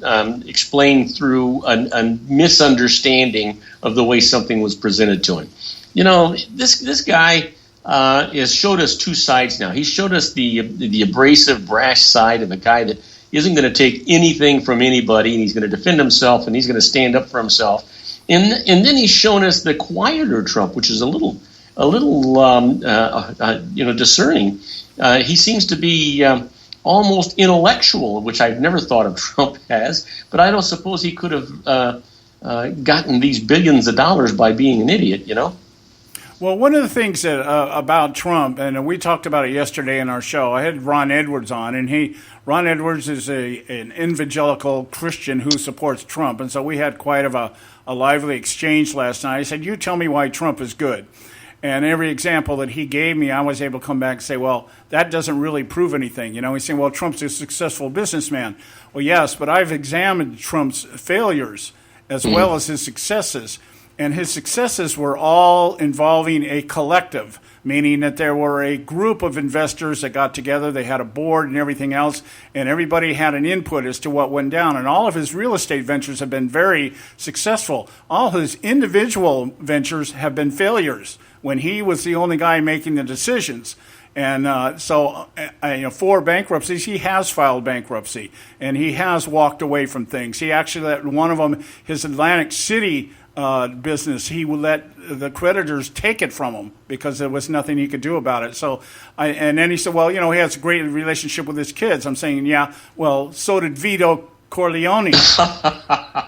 explained through a misunderstanding of the way something was presented to him. This guy has showed us two sides now. He showed us the abrasive, brash side of a guy that isn't going to take anything from anybody, and he's going to defend himself, and he's going to stand up for himself. And then he's shown us the quieter Trump, which is a little discerning. He seems to be almost intellectual, which I've never thought of Trump as. But I don't suppose he could have gotten these billions of dollars by being an idiot, Well, one of the things that about Trump, and we talked about it yesterday in our show, I had Ron Edwards on, and Ron Edwards is an evangelical Christian who supports Trump, and so we had quite of a lively exchange last night. I said, "You tell me why Trump is good." And every example that he gave me, I was able to come back and say, well, that doesn't really prove anything. He's saying, well, Trump's a successful businessman. Well, yes, but I've examined Trump's failures as well as his successes. And his successes were all involving a collective, meaning that there were a group of investors that got together. They had a board and everything else, and everybody had an input as to what went down. And all of his real estate ventures have been very successful. All his individual ventures have been failures when he was the only guy making the decisions. And for bankruptcies, he has filed bankruptcy, and he has walked away from things. He actually let one of them, his Atlantic City business, he would let the creditors take it from him because there was nothing he could do about it. And then he said, well, he has a great relationship with his kids. I'm saying, yeah, well, so did Vito Corleone.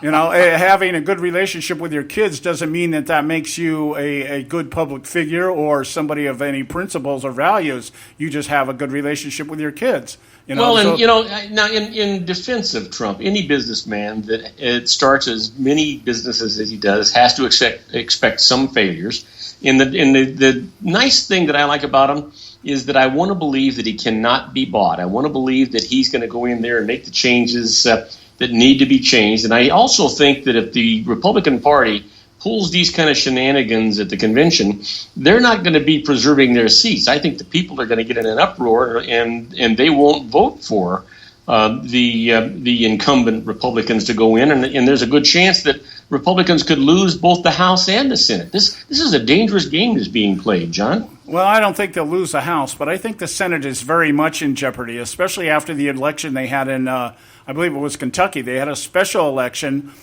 Having a good relationship with your kids doesn't mean that makes you a good public figure or somebody of any principles or values. You just have a good relationship with your kids. Now in defense of Trump, any businessman that starts as many businesses as he does has to expect some failures. And the nice thing that I like about him is that I want to believe that he cannot be bought. I want to believe that he's going to go in there and make the changes that need to be changed. And I also think that if the Republican Party pulls these kind of shenanigans at the convention, they're not going to be preserving their seats. I think the people are going to get in an uproar, and they won't vote for the incumbent Republicans to go in. And there's a good chance that Republicans could lose both the House and the Senate. This is a dangerous game that's being played, John. Well, I don't think they'll lose the House, but I think the Senate is very much in jeopardy, especially after the election they had in, I believe it was Kentucky. They had a special election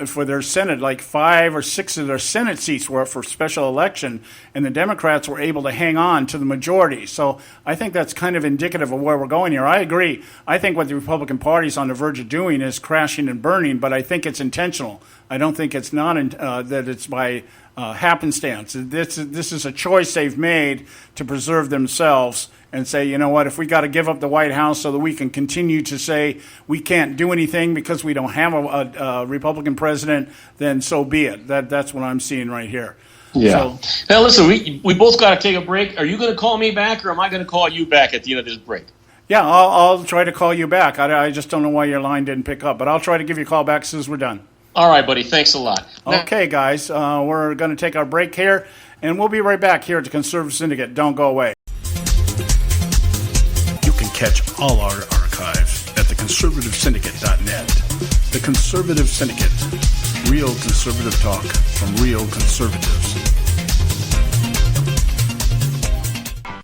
for their Senate, like 5 or 6 of their Senate seats were up for special election, and the Democrats were able to hang on to the majority. So I think that's kind of indicative of where we're going here. I agree. I think what the Republican Party is on the verge of doing is crashing and burning, but I think it's intentional. I don't think it's not that it's by happenstance. This is a choice they've made to preserve themselves and say, you know what, if we got to give up the White House so that we can continue to say we can't do anything because we don't have a Republican president, then so be it. That's what I'm seeing right here. Yeah. So, now, listen, we both got to take a break. Are you going to call me back, or am I going to call you back at the end of this break? Yeah, I'll try to call you back. I just don't know why your line didn't pick up, but I'll try to give you a call back as soon as we're done. All right, buddy. Thanks a lot. Okay, guys, we're going to take our break here, and we'll be right back here at the Conservative Syndicate. Don't go away. You can catch all our archives at theconservativesyndicate.net. The Conservative Syndicate. Real conservative talk from real conservatives.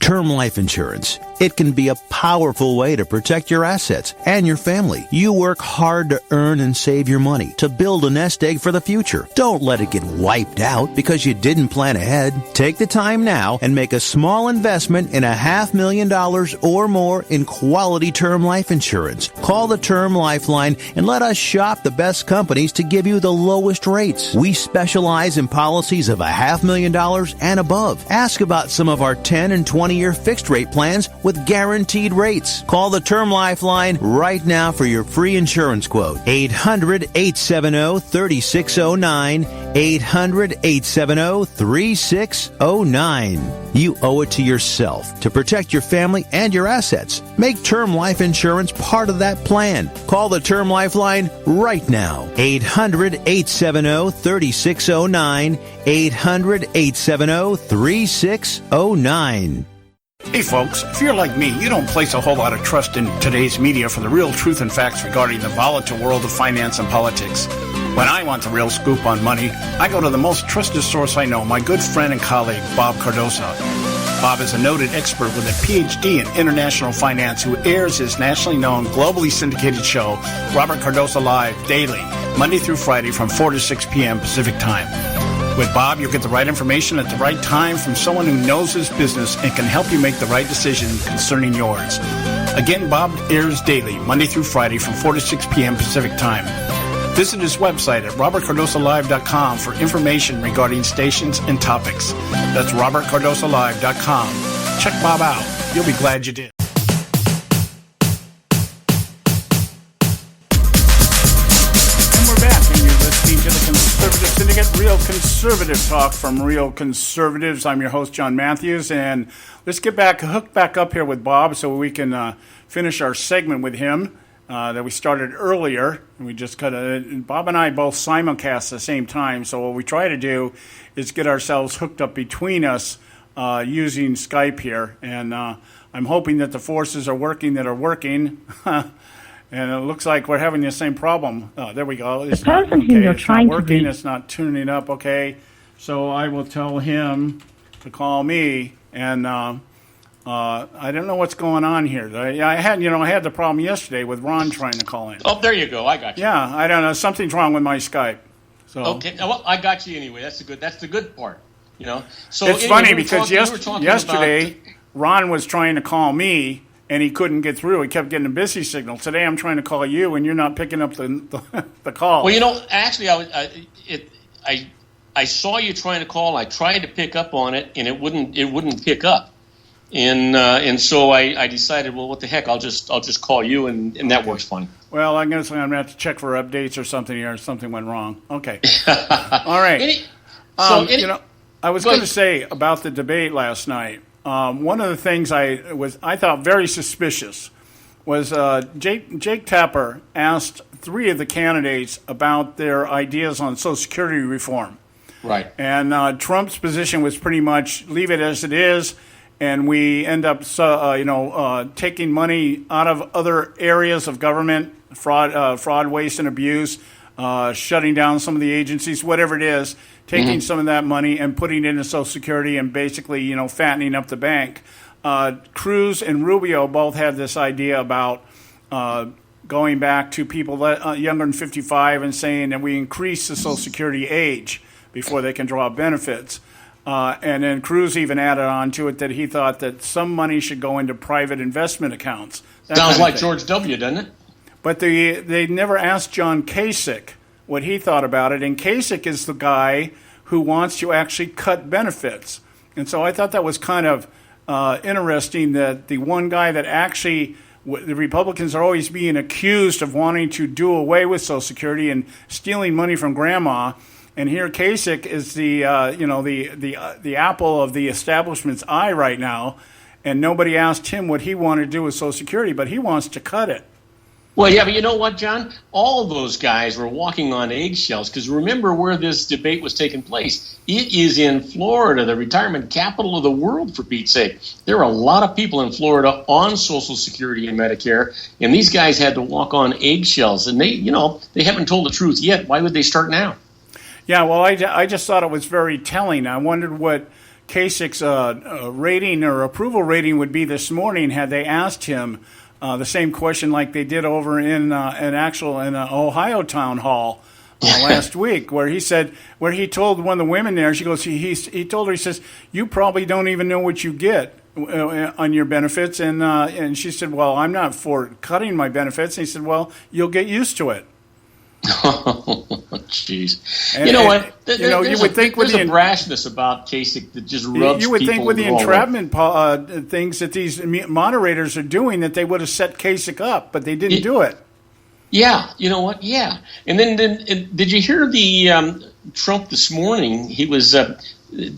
Term life insurance. It can be a powerful way to protect your assets and your family. You work hard to earn and save your money to build a nest egg for the future. Don't let it get wiped out because you didn't plan ahead. Take the time now and make a small investment in $500,000 or more in quality term life insurance. Call the Term Lifeline and let us shop the best companies to give you the lowest rates. We specialize in policies of $500,000 and above. Ask about some of our 10 and 20-year fixed rate plans with guaranteed rates. Call the Term Lifeline right now for your free insurance quote. 800-870-3609. 800-870-3609. You owe it to yourself to protect your family and your assets. Make term life insurance part of that plan. Call the Term Lifeline right now. 800-870-3609. 800-870-3609. Hey folks, if you're like me, you don't place a whole lot of trust in today's media for the real truth and facts regarding the volatile world of finance and politics. When I want the real scoop on money, I go to the most trusted source I know, my good friend and colleague, Bob Cardoso. Bob is a noted expert with a PhD in international finance who airs his nationally known, globally syndicated show, Robert Cardoso Live, daily, Monday through Friday from 4 to 6 p.m. Pacific Time. With Bob, you'll get the right information at the right time from someone who knows his business and can help you make the right decision concerning yours. Again, Bob airs daily, Monday through Friday from 4 to 6 p.m. Pacific Time. Visit his website at robertcardosolive.com for information regarding stations and topics. That's robertcardosolive.com. Check Bob out. You'll be glad you did. To the Conservative Syndicate, real conservative talk from real conservatives. I'm your host, John Matthews, and let's get hooked back up here with Bob so we can finish our segment with him that we started earlier. And we just Bob and I both simulcast at the same time, so what we try to do is get ourselves hooked up between us using Skype here, and I'm hoping that the forces are working that are working. And it looks like we're having the same problem. There we go. It's the person who you're trying to reach. It's not tuning up. Okay, so I will tell him to call me. And I don't know what's going on here. I had the problem yesterday with Ron trying to call in. Oh, there you go. I got you. Yeah, I don't know. Something's wrong with my Skype. So okay, well, I got you anyway. That's the good part. So it's funny because yesterday Ron was trying to call me. And he couldn't get through. He kept getting a busy signal. Today I'm trying to call you, and you're not picking up the call. Well, actually, I saw you trying to call. I tried to pick up on it, and it wouldn't pick up. And so I decided, well, what the heck? I'll just call you, and that works fine. Well, I'm going to have to check for updates or something here. Something went wrong. Okay. All right. I was going to say about the debate last night. One of the things I thought very suspicious was Jake Tapper asked three of the candidates about their ideas on Social Security reform. Right. And Trump's position was pretty much leave it as it is, and we end up taking money out of other areas of government, fraud, waste, and abuse, shutting down some of the agencies, whatever it is. Taking some of that money and putting it into Social Security and basically, fattening up the bank. Cruz and Rubio both had this idea about going back to people younger than 55 and saying that we increase the Social Security age before they can draw benefits. And then Cruz even added on to it that he thought that some money should go into private investment accounts. Sounds like George W., doesn't it? But they never asked John Kasich what he thought about it. And Kasich is the guy who wants to actually cut benefits. And so I thought that was kind of interesting that the one guy that actually, the Republicans are always being accused of wanting to do away with Social Security and stealing money from grandma. And here Kasich is the apple of the establishment's eye right now. And nobody asked him what he wanted to do with Social Security, but he wants to cut it. Well, yeah, but you know what, John? All those guys were walking on eggshells because remember where this debate was taking place. It is in Florida, the retirement capital of the world, for Pete's sake. There are a lot of people in Florida on Social Security and Medicare, and these guys had to walk on eggshells. And they haven't told the truth yet. Why would they start now? Yeah, well, I just thought it was very telling. I wondered what Kasich's rating or approval rating would be this morning had they asked him the same question like they did over in Ohio town hall last week, where he told one of the women there, she goes, he told her, he says, you probably don't even know what you get on your benefits, and she said, well, I'm not for cutting my benefits, and he said, well, you'll get used to it. Oh, jeez. You would think there's a brashness about Kasich that just rubs you would people think with the the wrong entrapment things that these moderators are doing that they would have set Kasich up, but they didn't do it. Yeah, you know what? Yeah. And then did you hear the Trump this morning? He was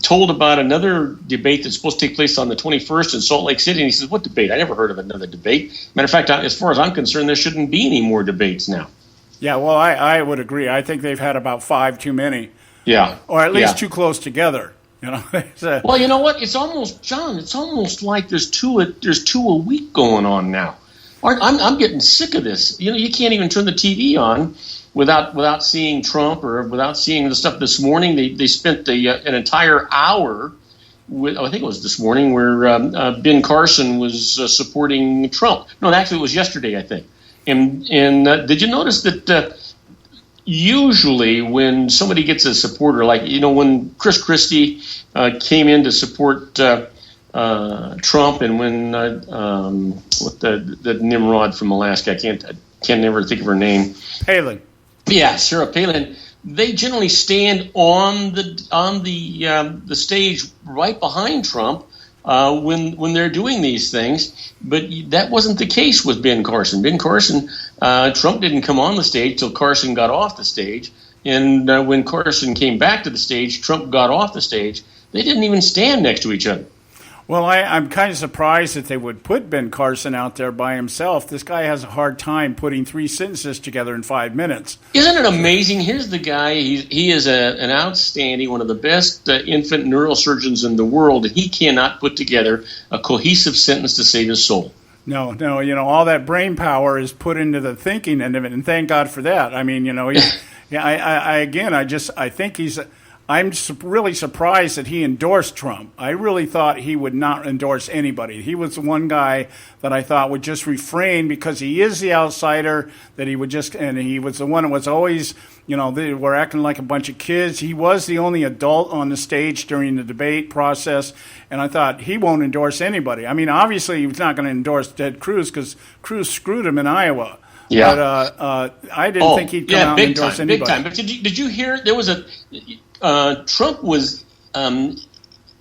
told about another debate that's supposed to take place on the 21st in Salt Lake City, and he says, what debate? I never heard of another debate. Matter of fact, as far as I'm concerned, there shouldn't be any more debates now. Yeah, well, I would agree. I think they've had about 5 too many. Yeah. Or at least too close together. Well, you know what? It's almost like there's two a week going on now. I'm getting sick of this. You can't even turn the TV on without seeing Trump or without seeing the stuff this morning. They spent an entire hour I think it was this morning where Ben Carson was supporting Trump. No, actually it was yesterday, I think. And did you notice that usually when somebody gets a supporter, like, when Chris Christie came in to support Trump, and when the Nimrod from Alaska, I can't never think of her name. Palin. Yeah, Sarah Palin. They generally stand on the stage right behind Trump when they're doing these things, but that wasn't the case with Ben Carson. Ben Carson, Trump didn't come on the stage till Carson got off the stage, and when Carson came back to the stage, Trump got off the stage. They didn't even stand next to each other. Well, I'm kind of surprised that they would put Ben Carson out there by himself. This guy has a hard time putting 3 sentences together in 5 minutes. Isn't it amazing? Here's the guy. He is an outstanding, one of the best infant neurosurgeons in the world, and he cannot put together a cohesive sentence to save his soul. No, all that brain power is put into the thinking end of it, and thank God for that. I mean, I think he's. I'm really surprised that he endorsed Trump. I really thought he would not endorse anybody. He was the one guy that I thought would just refrain because he is the outsider, that he would just, and he was the one that was always, they were acting like a bunch of kids. He was the only adult on the stage during the debate process, and I thought he won't endorse anybody. I mean, obviously he's not going to endorse Ted Cruz because Cruz screwed him in Iowa. Yeah. But I didn't think he'd come out and endorse anybody. Big time. But did you hear there was Trump was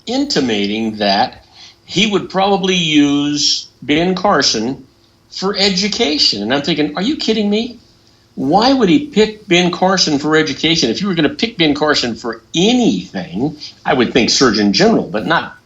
intimating that he would probably use Ben Carson for education. And I'm thinking, are you kidding me? Why would he pick Ben Carson for education? If you were going to pick Ben Carson for anything, I would think Surgeon General, but not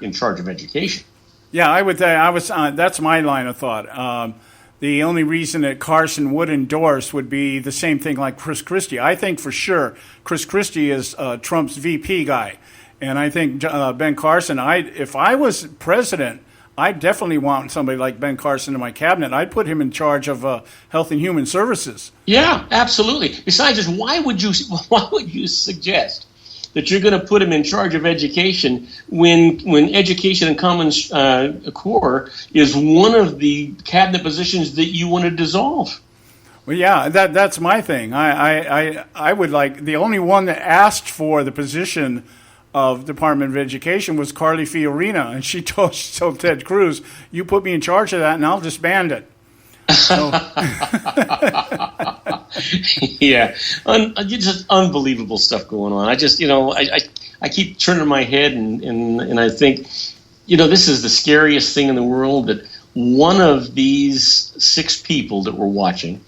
in charge of education. Yeah, I would. That's my line of thought. The only reason that Carson would endorse would be the same thing like Chris Christie. I think for sure Chris Christie is Trump's VP guy. And I think Ben Carson, if I was president, I'd definitely want somebody like Ben Carson in my cabinet. I'd put him in charge of Health and Human Services. Yeah, absolutely. Besides, why would you suggest that you're going to put him in charge of education when Education and Commons Core is one of the cabinet positions that you want to dissolve? Well, yeah, that's my thing. I would like, the only one that asked for the position of Department of Education was Carly Fiorina, and she told Ted Cruz, you put me in charge of that and I'll disband it. So. Yeah, just unbelievable stuff going on. I just, I keep turning my head and I think, this is the scariest thing in the world, that one of these 6 people that we're watching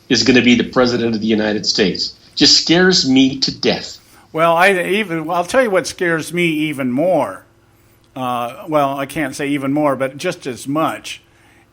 is going to be the President of the United States. Just scares me to death. Well, I'll tell you what scares me even more. Well, I can't say even more, but just as much,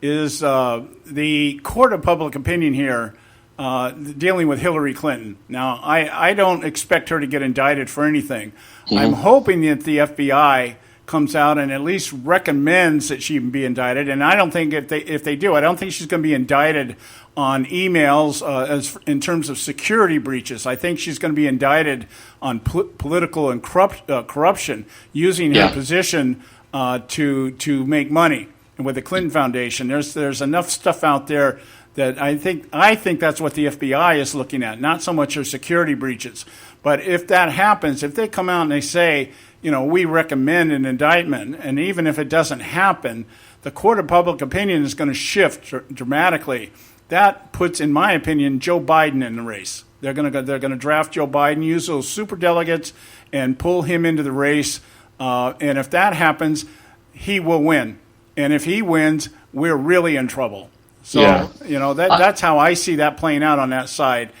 is the court of public opinion here dealing with Hillary Clinton. Now, I don't expect her to get indicted for anything. Mm-hmm. I'm hoping that the FBI comes out and at least recommends that she be indicted. And I don't think if they do, I don't think she's going to be indicted on emails as in terms of security breaches. I think she's going to be indicted on political and corruption, using her position to make money. And with the Clinton Foundation, there's enough stuff out there that I think that's what the FBI is looking at, not so much her security breaches. But if that happens, if they come out and they say, we recommend an indictment, and even if it doesn't happen, the court of public opinion is going to shift dramatically. That puts, in my opinion, Joe Biden in the race. They're going to draft Joe Biden, use those superdelegates, and pull him into the race. And if that happens, he will win. And if he wins, we're really in trouble. So, that's how I see that playing out on that side.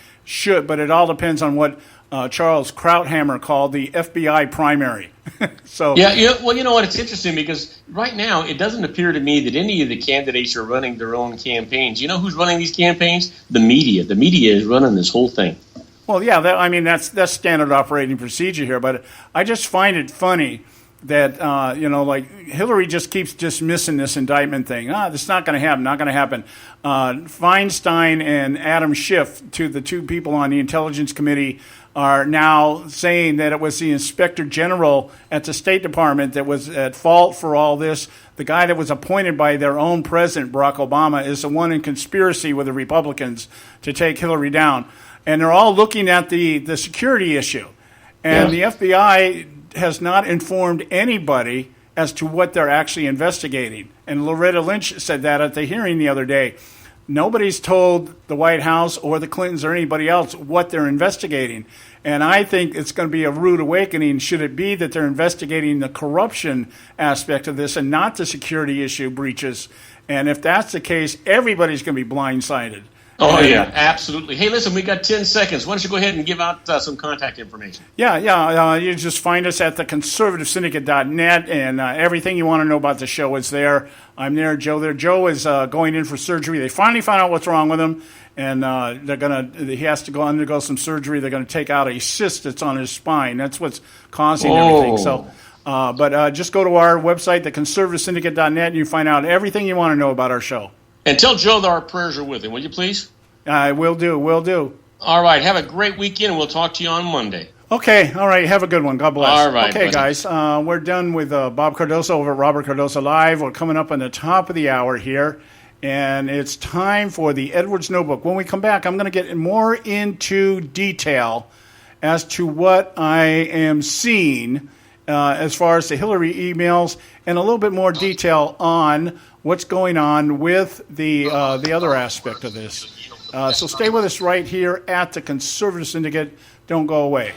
But it all depends on what Charles Krauthammer called the FBI primary. So well, you know what? It's interesting because right now it doesn't appear to me that any of the candidates are running their own campaigns. You know who's running these campaigns? The media. The media is running this whole thing. Well, yeah, that's standard operating procedure here. But I just find it funny that like Hillary just keeps dismissing this indictment thing. This is not going to happen. Not going to happen. Feinstein and Adam Schiff, the two people on the Intelligence Committee, are now saying that it was the Inspector General at the State Department that was at fault for all this. The guy that was appointed by their own president, Barack Obama, is the one in conspiracy with the Republicans to take Hillary down. And they're all looking at the security issue. And the FBI has not informed anybody as to what they're actually investigating. And Loretta Lynch said that at the hearing the other day. Nobody's told the White House or the Clintons or anybody else what they're investigating. And I think it's going to be a rude awakening should it be that they're investigating the corruption aspect of this and not the security issue breaches. And if that's the case, everybody's going to be blindsided. Oh, yeah, absolutely. Hey, listen, we got 10 seconds. Why don't you go ahead and give out some contact information? You just find us at theconservativesyndicate.net, and everything you want to know about the show is there. I'm there, Joe there. Joe is going in for surgery. They finally found out what's wrong with him, and he has to undergo some surgery. They're going to take out a cyst that's on his spine. That's what's causing everything. So, but just go to our website, theconservativesyndicate.net, and you find out everything you want to know about our show. And tell Joe that our prayers are with him, will you please? Will do. All right. Have a great weekend, and we'll talk to you on Monday. Okay. All right. Have a good one. God bless. All right. Okay, guys. We're done with Bob Cardoso over at Robert Cardoso Live. We're coming up on the top of the hour here, and it's time for the Edwards Notebook. When we come back, I'm going to get more into detail as to what I am seeing as far as the Hillary emails, and a little bit more detail on what's going on with the other aspect of this. So stay with us right here at the Conservative Syndicate. Don't go away.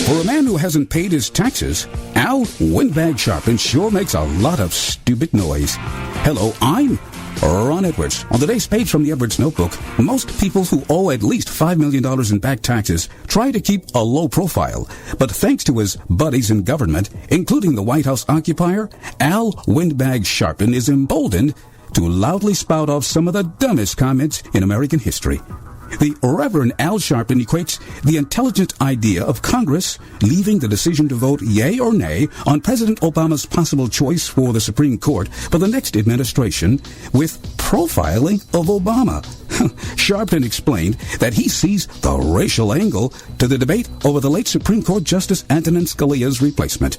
For a man who hasn't paid his taxes, Al Windbag Sharpin sure makes a lot of stupid noise. Hello, I'm Ron Edwards. On today's page from the Edwards Notebook, most people who owe at least $5 million in back taxes try to keep a low profile. But thanks to his buddies in government, including the White House occupier, Al Windbag Sharpin is emboldened to loudly spout off some of the dumbest comments in American history. The Reverend Al Sharpton equates the intelligent idea of Congress leaving the decision to vote yea or nay on President Obama's possible choice for the Supreme Court for the next administration with profiling of Obama. Sharpton explained that he sees the racial angle to the debate over the late Supreme Court Justice Antonin Scalia's replacement.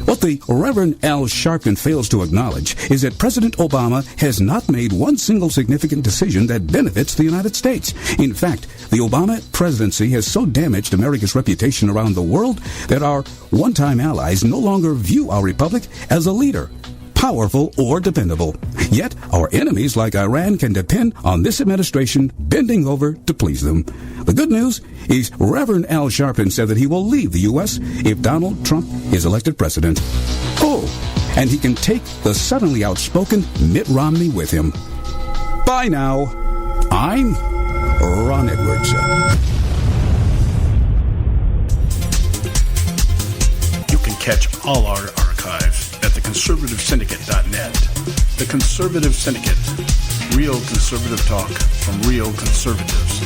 What the Reverend Al Sharpton fails to acknowledge is that President Obama has not made one single significant decision that benefits the United States. In fact, the Obama presidency has so damaged America's reputation around the world that our one-time allies no longer view our republic as a leader. powerful or dependable. Yet, our enemies like Iran can depend on this administration bending over to please them. The good news is Reverend Al Sharpton said that he will leave the U.S. if Donald Trump is elected president. Oh, and he can take the suddenly outspoken Mitt Romney with him. Bye now. I'm Ron Edwards. You can catch all our archives at theconservativesyndicate.net. The Conservative Syndicate. Real conservative talk from real conservatives.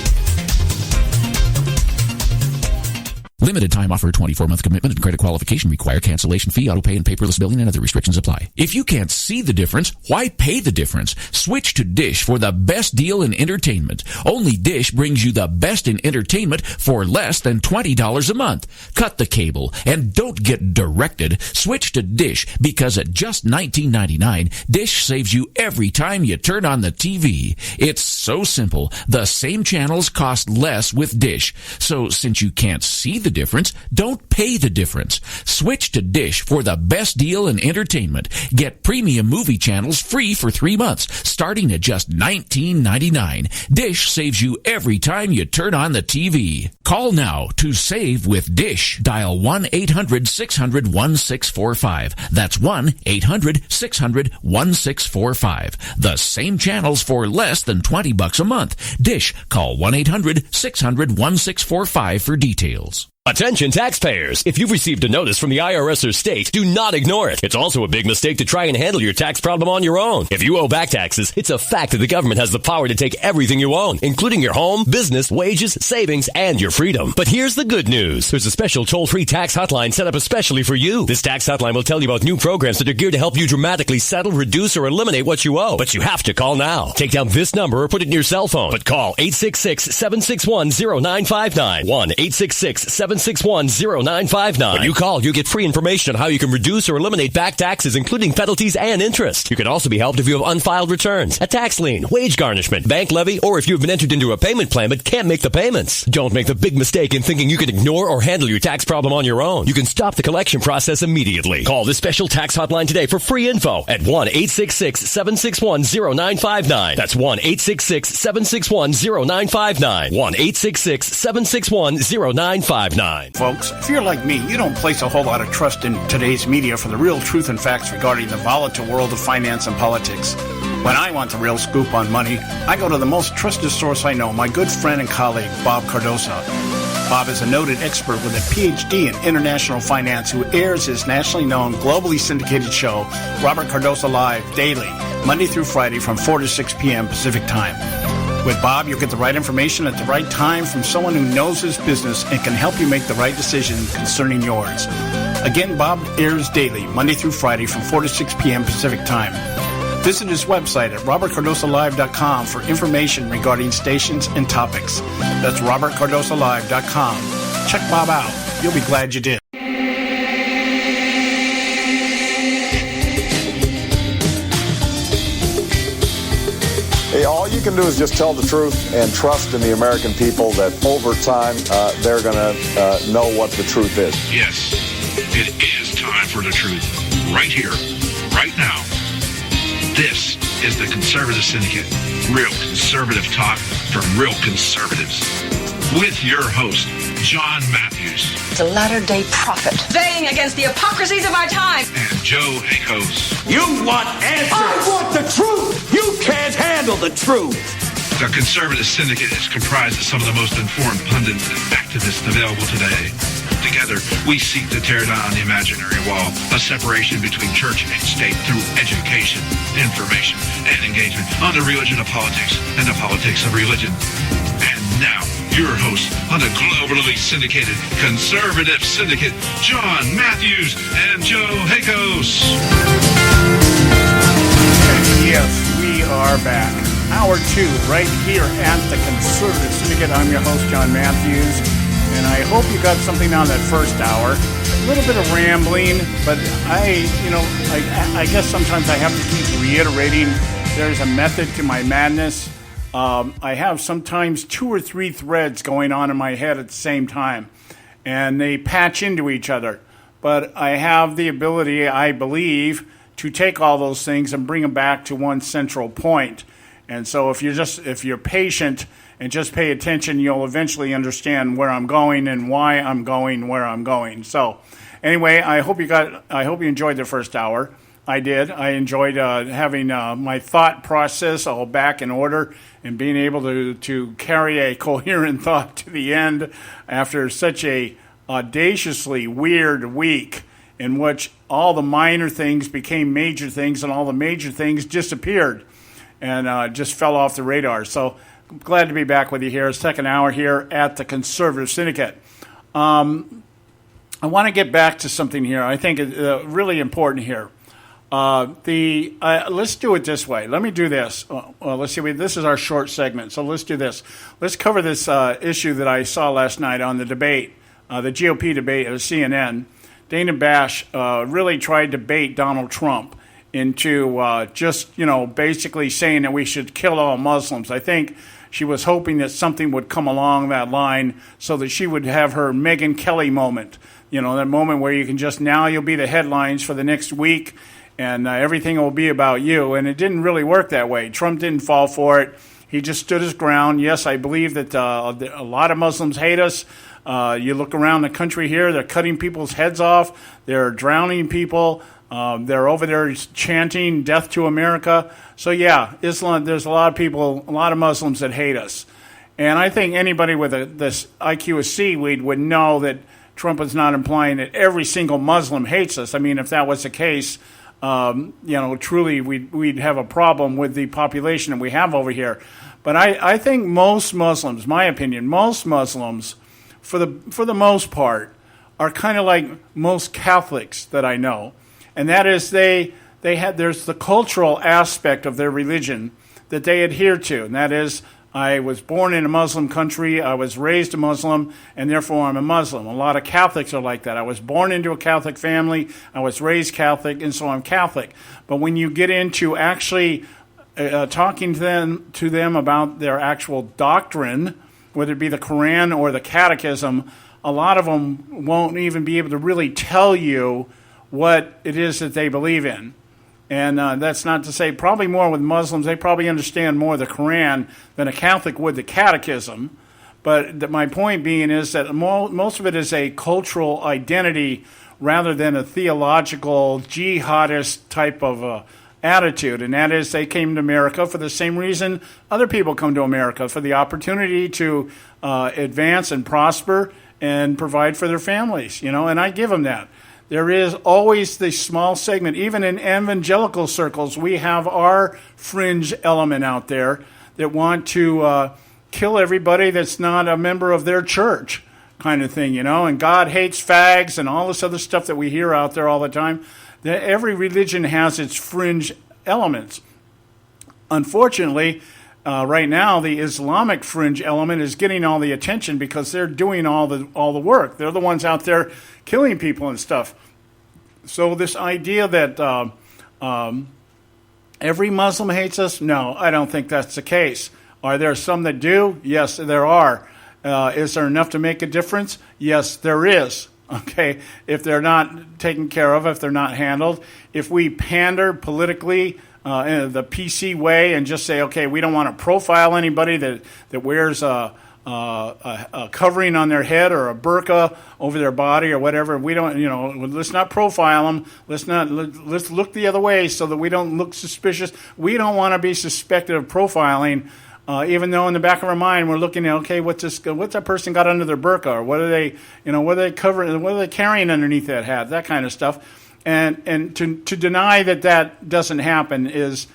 Limited time offer, 24-month commitment and credit qualification require cancellation fee, auto pay, and paperless billing and other restrictions apply. If you can't see the difference, why pay the difference? Switch to Dish for the best deal in entertainment. Only Dish brings you the best in entertainment for less than $20 a month. Cut the cable and don't get directed. Switch to Dish because at just $19.99, Dish saves you every time you turn on the TV. It's so simple. The same channels cost less with Dish. So since you can't see the difference, don't pay the difference. Switch to Dish for the best deal in entertainment. Get premium movie channels free for 3 months, starting at just $19.99. Dish saves you every time you turn on the TV. Call now to save with Dish. Dial 1-800-600-1645. That's 1-800-600-1645. The same channels for less than $20 a month. Dish. Call 1-800-600-1645 for details. Attention taxpayers! If you've received a notice from the IRS or state, do not ignore it. It's also a big mistake to try and handle your tax problem on your own. If you owe back taxes, it's a fact that the government has the power to take everything you own, including your home, business, wages, savings, and your freedom. But here's the good news. There's a special toll-free tax hotline set up especially for you. This tax hotline will tell you about new programs that are geared to help you dramatically settle, reduce, or eliminate what you owe. But you have to call now. Take down this number or put it in your cell phone. But call 866-761-0959. 1-866-761-0959. When you call, you get free information on how you can reduce or eliminate back taxes, including penalties and interest. You can also be helped if you have unfiled returns, a tax lien, wage garnishment, bank levy, or if you've been entered into a payment plan but can't make the payments. Don't make the big mistake in thinking you can ignore or handle your tax problem on your own. You can stop the collection process immediately. Call this special tax hotline today for free info at 1-866-761-0959. That's 1-866-761-0959. 1-866-761-0959. Folks, if you're like me, you don't place a whole lot of trust in today's media for the real truth and facts regarding the volatile world of finance and politics. When I want the real scoop on money, I go to the most trusted source I know, my good friend and colleague, Bob Cardoso. Bob is a noted expert with a PhD in international finance who airs his nationally known, globally syndicated show, Robert Cardoso Live, daily, Monday through Friday from 4 to 6 p.m. Pacific Time. With Bob, you'll get the right information at the right time from someone who knows his business and can help you make the right decision concerning yours. Again, Bob airs daily, Monday through Friday from 4 to 6 p.m. Pacific Time. Visit his website at robertcardosolive.com for information regarding stations and topics. That's robertcardosolive.com. Check Bob out. You'll be glad you did. Hey, all you can do is just tell the truth and trust in the American people that over time they're going to know what the truth is. Yes, it is time for the truth. Right here, right now. This is the Conservative Syndicate. Real conservative talk from real conservatives. With your host, John Matthews. The latter-day prophet. Theying against the hypocrisies of our time. And Joe Akos. You want answers. I want the truth. You can't handle the truth. The Conservative Syndicate is comprised of some of the most informed pundits and activists available today. Together, we seek to tear down the imaginary wall, a separation between church and state through education, information, and engagement on the religion of politics and the politics of religion. And now, your host on the globally syndicated Conservative Syndicate, John Matthews and Joe Akos. Yes, we are back. Hour 2, right here at the Conservative Syndicate. I'm your host, John Matthews, and I hope you got something on that first hour. A little bit of rambling, but I guess sometimes I have to keep reiterating there's a method to my madness. I have sometimes 2 or 3 threads going on in my head at the same time, and they patch into each other. But I have the ability, I believe, to take all those things and bring them back to one central point. And so if you're patient and just pay attention, you'll eventually understand where I'm going and why I'm going where I'm going. So anyway, I hope you enjoyed the first hour. I did. I enjoyed having my thought process all back in order and being able to carry a coherent thought to the end after such a audaciously weird week in which all the minor things became major things and all the major things disappeared and just fell off the radar. So I'm glad to be back with you here, second hour here at the Conservative Syndicate. I want to get back to something here. I think it's really important here. Let's do it this way. Let me do this. Let's see. This is our short segment, so let's do this. Let's cover this issue that I saw last night on the debate, the GOP debate at CNN. Dana Bash really tried to bait Donald Trump into just basically saying that we should kill all Muslims. I think she was hoping that something would come along that line so that she would have her Megyn Kelly moment. That moment where you can you'll be the headlines for the next week. And everything will be about you. And it didn't really work that way. Trump didn't fall for it. He just stood his ground. Yes, I believe that a lot of Muslims hate us. You look around the country here, they're cutting people's heads off. They're drowning people. They're over there chanting death to America. So, yeah, Islam. There's a lot of Muslims that hate us. And I think anybody with this IQ of seaweed would know that Trump is not implying that every single Muslim hates us. I mean, if that was the case, truly we'd have a problem with the population that we have over here. But I think most Muslims, my opinion, most Muslims, for the most part, are kind of like most Catholics that I know. And that is there's the cultural aspect of their religion that they adhere to. And that is, I was born in a Muslim country, I was raised a Muslim, and therefore I'm a Muslim. A lot of Catholics are like that. I was born into a Catholic family, I was raised Catholic, and so I'm Catholic. But when you get into actually talking to them about their actual doctrine, whether it be the Quran or the Catechism, a lot of them won't even be able to really tell you what it is that they believe in. And that's not to say, probably more with Muslims, they probably understand more the Quran than a Catholic would the Catechism. But my point being is that most of it is a cultural identity rather than a theological jihadist type of attitude. And that is, they came to America for the same reason other people come to America, for the opportunity to advance and prosper and provide for their families, and I give them that. There is always the small segment. Even in evangelical circles, we have our fringe element out there that want to kill everybody that's not a member of their church, kind of thing, and God hates fags and all this other stuff that we hear out there all the time. Every religion has its fringe elements. Unfortunately, right now, the Islamic fringe element is getting all the attention because they're doing all the work. They're the ones out there killing people and stuff. So this idea that every Muslim hates us, no, I don't think that's the case. Are there some that do? Yes, there are. Is there enough to make a difference? Yes, there is. Okay, if they're not taken care of, if they're not handled, if we pander politically in the PC way and just say, okay, we don't want to profile anybody that wears a covering on their head or a burqa over their body or whatever. We don't, let's not profile them. Let's look the other way so that we don't look suspicious. We don't want to be suspected of profiling, even though in the back of our mind we're looking at, okay, what's that person got under their burqa, or what are they covering, what are they carrying underneath that hat, that kind of stuff. And to deny that doesn't happen is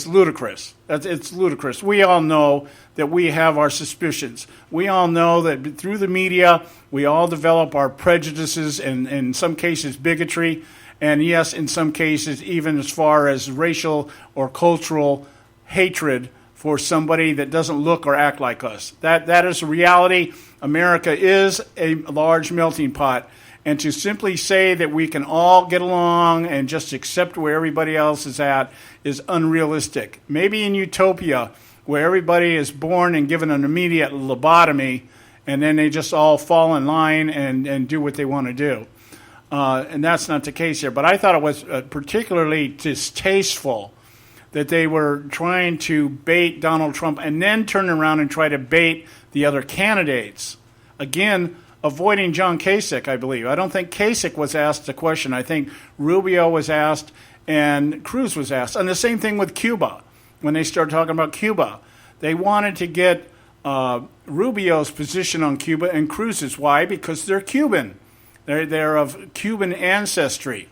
ludicrous. It's ludicrous. We all know that we have our suspicions. We all know that through the media, we all develop our prejudices and in some cases bigotry, and yes, in some cases even as far as racial or cultural hatred for somebody that doesn't look or act like us. That is a reality. America is a large melting pot. And to simply say that we can all get along and just accept where everybody else is at is unrealistic. Maybe in utopia, where everybody is born and given an immediate lobotomy, and then they just all fall in line and do what they want to do. and that's not the case here. But I thought it was particularly distasteful that they were trying to bait Donald Trump and then turn around and try to bait the other candidates. Again, avoiding John Kasich, I believe. I don't think Kasich was asked the question. I think Rubio was asked and Cruz was asked. And the same thing with Cuba. When they started talking about Cuba, they wanted to get Rubio's position on Cuba and Cruz's. Why? Because they're Cuban. They're of Cuban ancestry.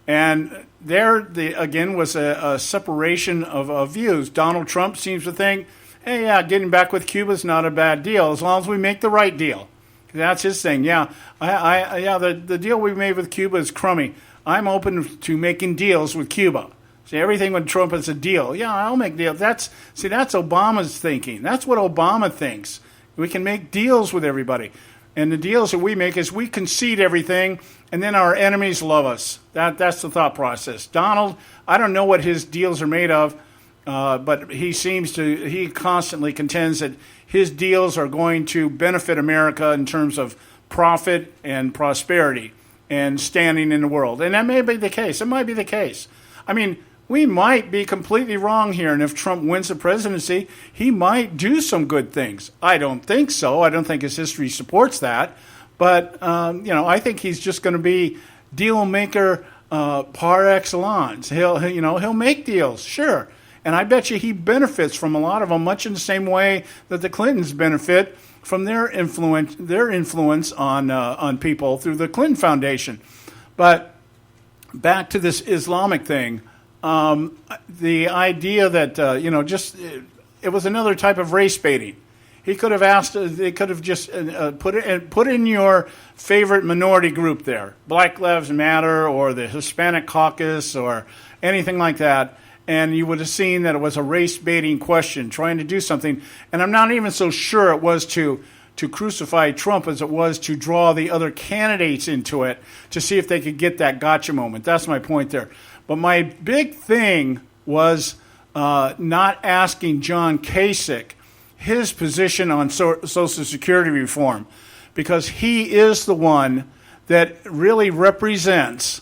And there, again, was a separation of views. Donald Trump seems to think, hey, yeah, getting back with Cuba is not a bad deal as long as we make the right deal. That's his thing. Yeah, the deal we made with Cuba is crummy. I'm open to making deals with Cuba. See, everything with Trump is a deal. Yeah, I'll make deals. That's Obama's thinking. That's what Obama thinks. We can make deals with everybody. And the deals that we make is we concede everything, and then our enemies love us. That's the thought process. Donald, I don't know what his deals are made of, but he constantly contends that his deals are going to benefit America in terms of profit and prosperity and standing in the world. And that may be the case. It might be the case. I mean, we might be completely wrong here, and if Trump wins the presidency, he might do some good things. I don't think so. I don't think his history supports that. But, I think he's just going to be deal maker par excellence. He'll make deals, sure. And I bet you he benefits from a lot of them, much in the same way that the Clintons benefit from their influence on people through the Clinton Foundation. But back to this Islamic thing. The idea that, it was another type of race baiting. He could have asked, they could have just put in your favorite minority group there, Black Lives Matter or the Hispanic Caucus or anything like that, and you would have seen that it was a race baiting question, trying to do something. And I'm not even so sure it was to crucify Trump as it was to draw the other candidates into it to see if they could get that gotcha moment. That's my point there. But my big thing was not asking John Kasich his position on Social Security reform, because he is the one that really represents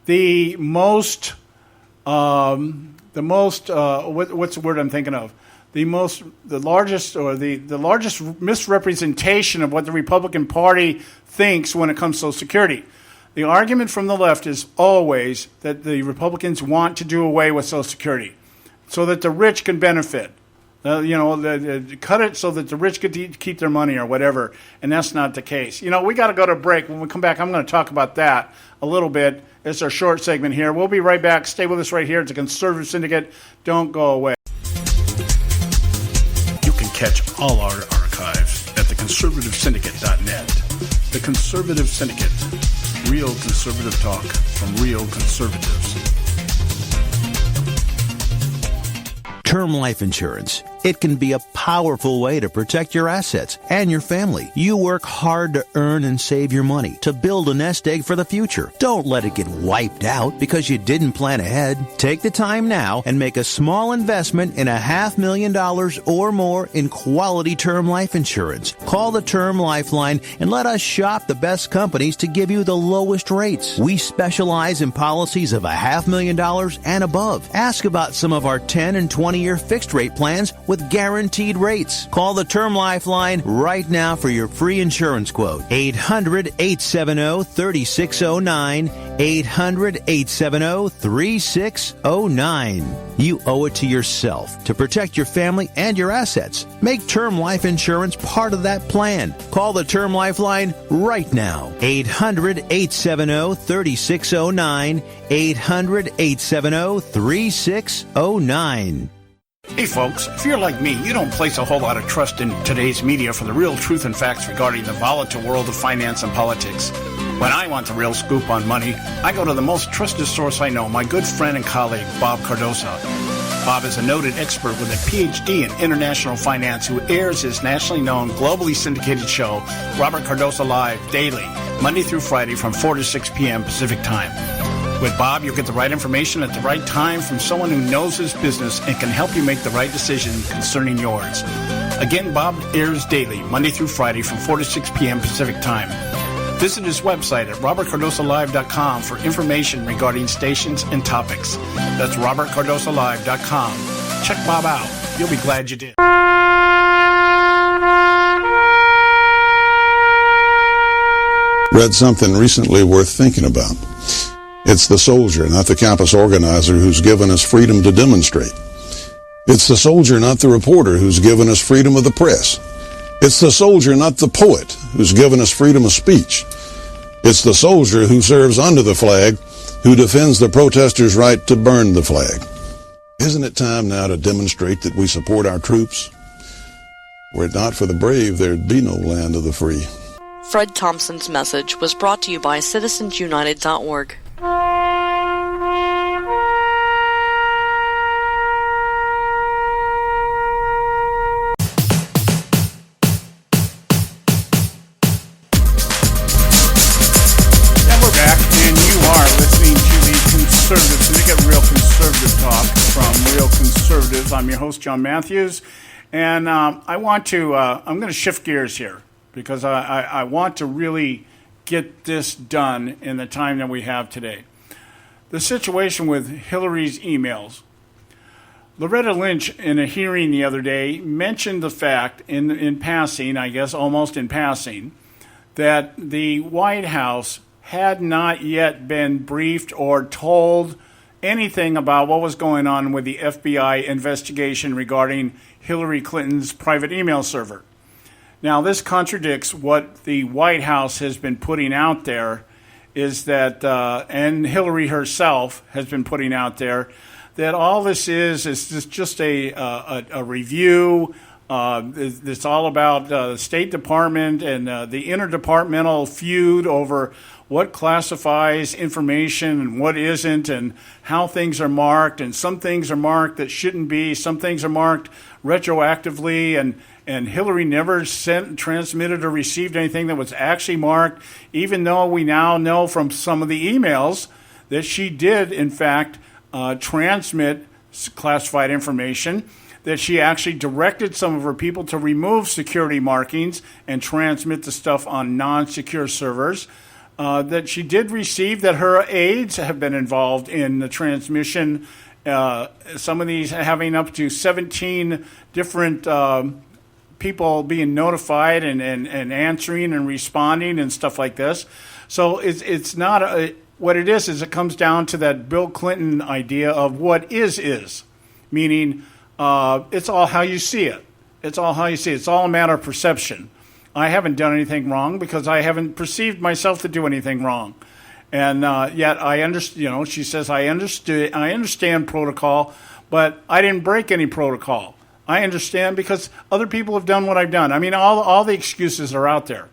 the most what's the word I'm thinking of? The largest misrepresentation of what the Republican Party thinks when it comes to Social Security. The argument from the left is always that the Republicans want to do away with Social Security so that the rich can benefit. Cut it so that the rich get to keep their money or whatever, and that's not the case. We got to go to a break. When we come back, I'm going to talk about that a little bit. It's our short segment here. We'll be right back. Stay with us right here at the Conservative Syndicate. Don't go away. You can catch all our archives at theconservativesyndicate.net. The Conservative Syndicate. Real conservative talk from real conservatives. Term life insurance. It can be a powerful way to protect your assets and your family. You work hard to earn and save your money to build a nest egg for the future. Don't let it get wiped out because you didn't plan ahead. Take the time now and make a small investment in $500,000 or more in quality term life insurance. Call the Term Lifeline and let us shop the best companies to give you the lowest rates. We specialize in policies of $500,000 and above. Ask about some of our 10 and 20-year fixed rate plans with guaranteed rates. Call the Term Lifeline right now for your free insurance quote. 800-870-3609. 800-870-3609. You owe it to yourself to protect your family and your assets. Make term life insurance part of that plan. Call the Term Lifeline right now. 800-870-3609. 800-870-3609. Hey folks, if you're like me, you don't place a whole lot of trust in today's media for the real truth and facts regarding the volatile world of finance and politics. When I want the real scoop on money, I go to the most trusted source I know, my good friend and colleague, Bob Cardoso. Bob is a noted expert with a PhD in international finance who airs his nationally known, globally syndicated show, Robert Cardoso Live, daily, Monday through Friday from 4 to 6 p.m. Pacific Time. With Bob, you'll get the right information at the right time from someone who knows his business and can help you make the right decision concerning yours. Again, Bob airs daily, Monday through Friday from 4 to 6 p.m. Pacific Time. Visit his website at robertcardosalive.com for information regarding stations and topics. That's robertcardosalive.com. Check Bob out. You'll be glad you did. Read something recently worth thinking about. It's the soldier, not the campus organizer, who's given us freedom to demonstrate. It's the soldier, not the reporter, who's given us freedom of the press. It's the soldier, not the poet, who's given us freedom of speech. It's the soldier who serves under the flag, who defends the protesters' right to burn the flag. Isn't it time now to demonstrate that we support our troops? Were it not for the brave, there'd be no land of the free. Fred Thompson's message was brought to you by citizensunited.org. I'm your host, John Matthews, and I'm going to shift gears here because I want to really get this done in the time that we have today. The situation with Hillary's emails. Loretta Lynch, in a hearing the other day, mentioned the fact, in passing, I guess almost in passing, that the White House had not yet been briefed or told anything about what was going on with the FBI investigation regarding Hillary Clinton's private email server. Now, this contradicts what the White House has been putting out there, is that, and Hillary herself has been putting out there, that all this is just a review. It's all about the State Department and the interdepartmental feud over what classifies information and what isn't, and how things are marked, and some things are marked that shouldn't be, some things are marked retroactively, and Hillary never transmitted or received anything that was actually marked, even though we now know from some of the emails that she did, in fact, transmit classified information, that she actually directed some of her people to remove security markings and transmit the stuff on non-secure servers. That she did receive, that her aides have been involved in the transmission, some of these having up to 17 different people being notified and answering and responding and stuff like this. So it's not what it is it comes down to that Bill Clinton idea of what is, meaning it's all how you see it. It's all how you see it. It's all a matter of perception. I haven't done anything wrong because I haven't perceived myself to do anything wrong. And yet I understand, she says, I understand protocol, but I didn't break any protocol. I understand because other people have done what I've done. I mean, all the excuses are out there.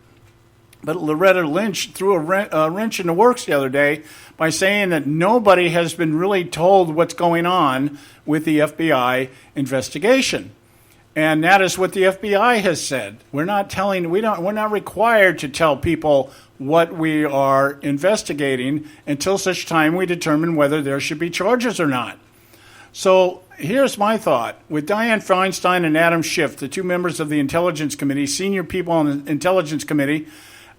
But Loretta Lynch threw a wrench in the works the other day by saying that nobody has been really told what's going on with the FBI investigation. And that is what the FBI has said. We're not required to tell people what we are investigating until such time we determine whether there should be charges or not. So here's my thought. With Dianne Feinstein and Adam Schiff, the two members of the Intelligence Committee, senior people on the Intelligence Committee,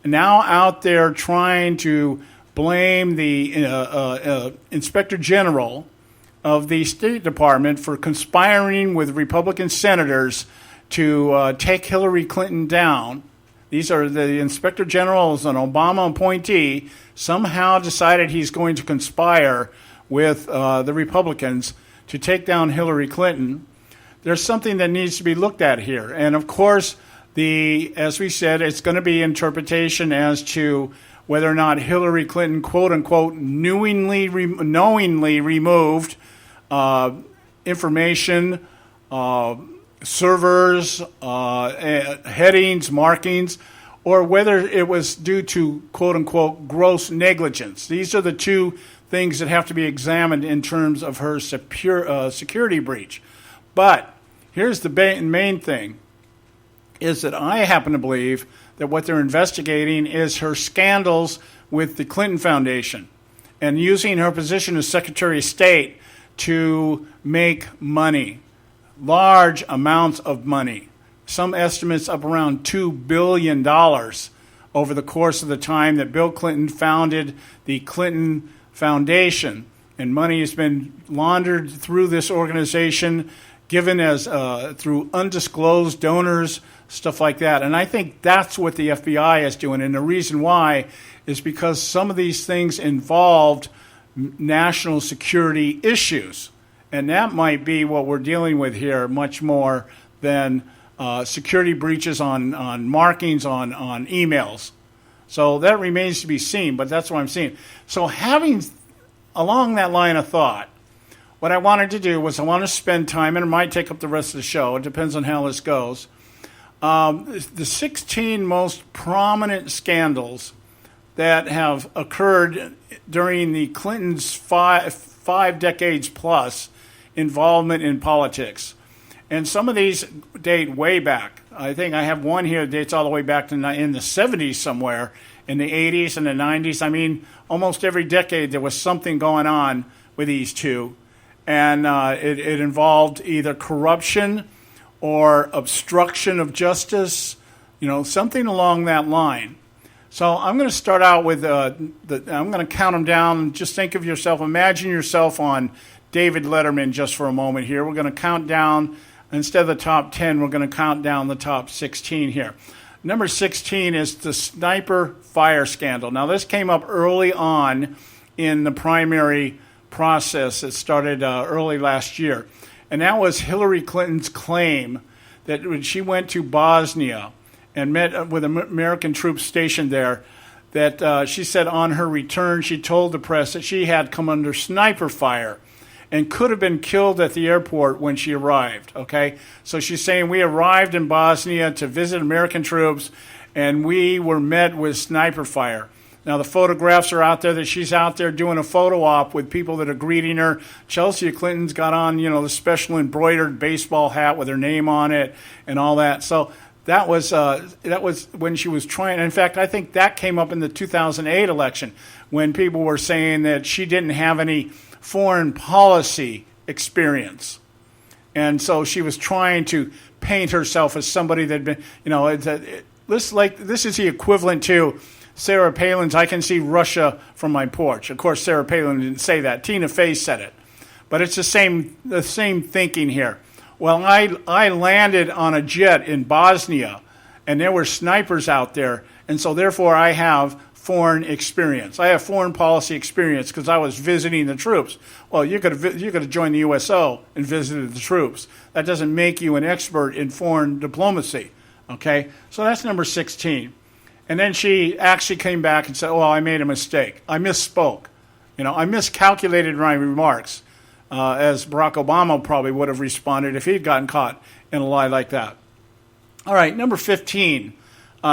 now out there trying to blame the Inspector General of the State Department for conspiring with Republican senators to take Hillary Clinton down. These are the Inspector General is an Obama appointee, somehow decided he's going to conspire with the Republicans to take down Hillary Clinton. There's something that needs to be looked at here. And of course, as we said, it's going to be interpretation as to whether or not Hillary Clinton, quote unquote, knowingly removed information, servers, headings, markings, or whether it was due to, quote unquote, gross negligence. These are the two things that have to be examined in terms of her security breach. But here's the main thing, is that I happen to believe that what they're investigating is her scandals with the Clinton Foundation and using her position as Secretary of State to make money, large amounts of money. Some estimates up around $2 billion over the course of the time that Bill Clinton founded the Clinton Foundation. And money has been laundered through this organization, given as through undisclosed donors, stuff like that. And I think that's what the FBI is doing. And the reason why is because some of these things involved national security issues. And that might be what we're dealing with here much more than security breaches on markings on emails. So that remains to be seen, but that's what I'm seeing. So having along that line of thought, what I wanted to do was I want to spend time, and it might take up the rest of the show, it depends on how this goes, the 16 most prominent scandals that have occurred during the Clintons' five decades plus involvement in politics. And some of these date way back. I think I have one here that dates all the way back to in the 70s somewhere, in the 80s and the 90s. I mean, almost every decade there was something going on with these two. And it involved either corruption or obstruction of justice, something along that line. So I'm going to start out with, I'm going to count them down. Just think of yourself, imagine yourself on David Letterman just for a moment here. We're going to count down, instead of the top 10, we're going to count down the top 16 here. Number 16 is the sniper fire scandal. Now, this came up early on in the primary process that started early last year. And that was Hillary Clinton's claim that when she went to Bosnia and met with American troops stationed there, that she said on her return, she told the press that she had come under sniper fire and could have been killed at the airport when she arrived, okay? So she's saying, we arrived in Bosnia to visit American troops, and we were met with sniper fire. Now, the photographs are out there that she's out there doing a photo op with people that are greeting her. Chelsea Clinton's got on, the special embroidered baseball hat with her name on it and all that. So that was when she was trying. In fact, I think that came up in the 2008 election when people were saying that she didn't have any foreign policy experience. And so she was trying to paint herself as somebody that had been, this is the equivalent to Sarah Palin's, I can see Russia from my porch. Of course, Sarah Palin didn't say that. Tina Fey said it. But it's the same thinking here. Well, I landed on a jet in Bosnia, and there were snipers out there, and so therefore I have foreign experience. I have foreign policy experience because I was visiting the troops. Well, you could have joined the USO and visited the troops. That doesn't make you an expert in foreign diplomacy. Okay? So that's number 16. And then she actually came back and said, I made a mistake. I misspoke. I miscalculated my remarks, as Barack Obama probably would have responded if he'd gotten caught in a lie like that. All right, number 15.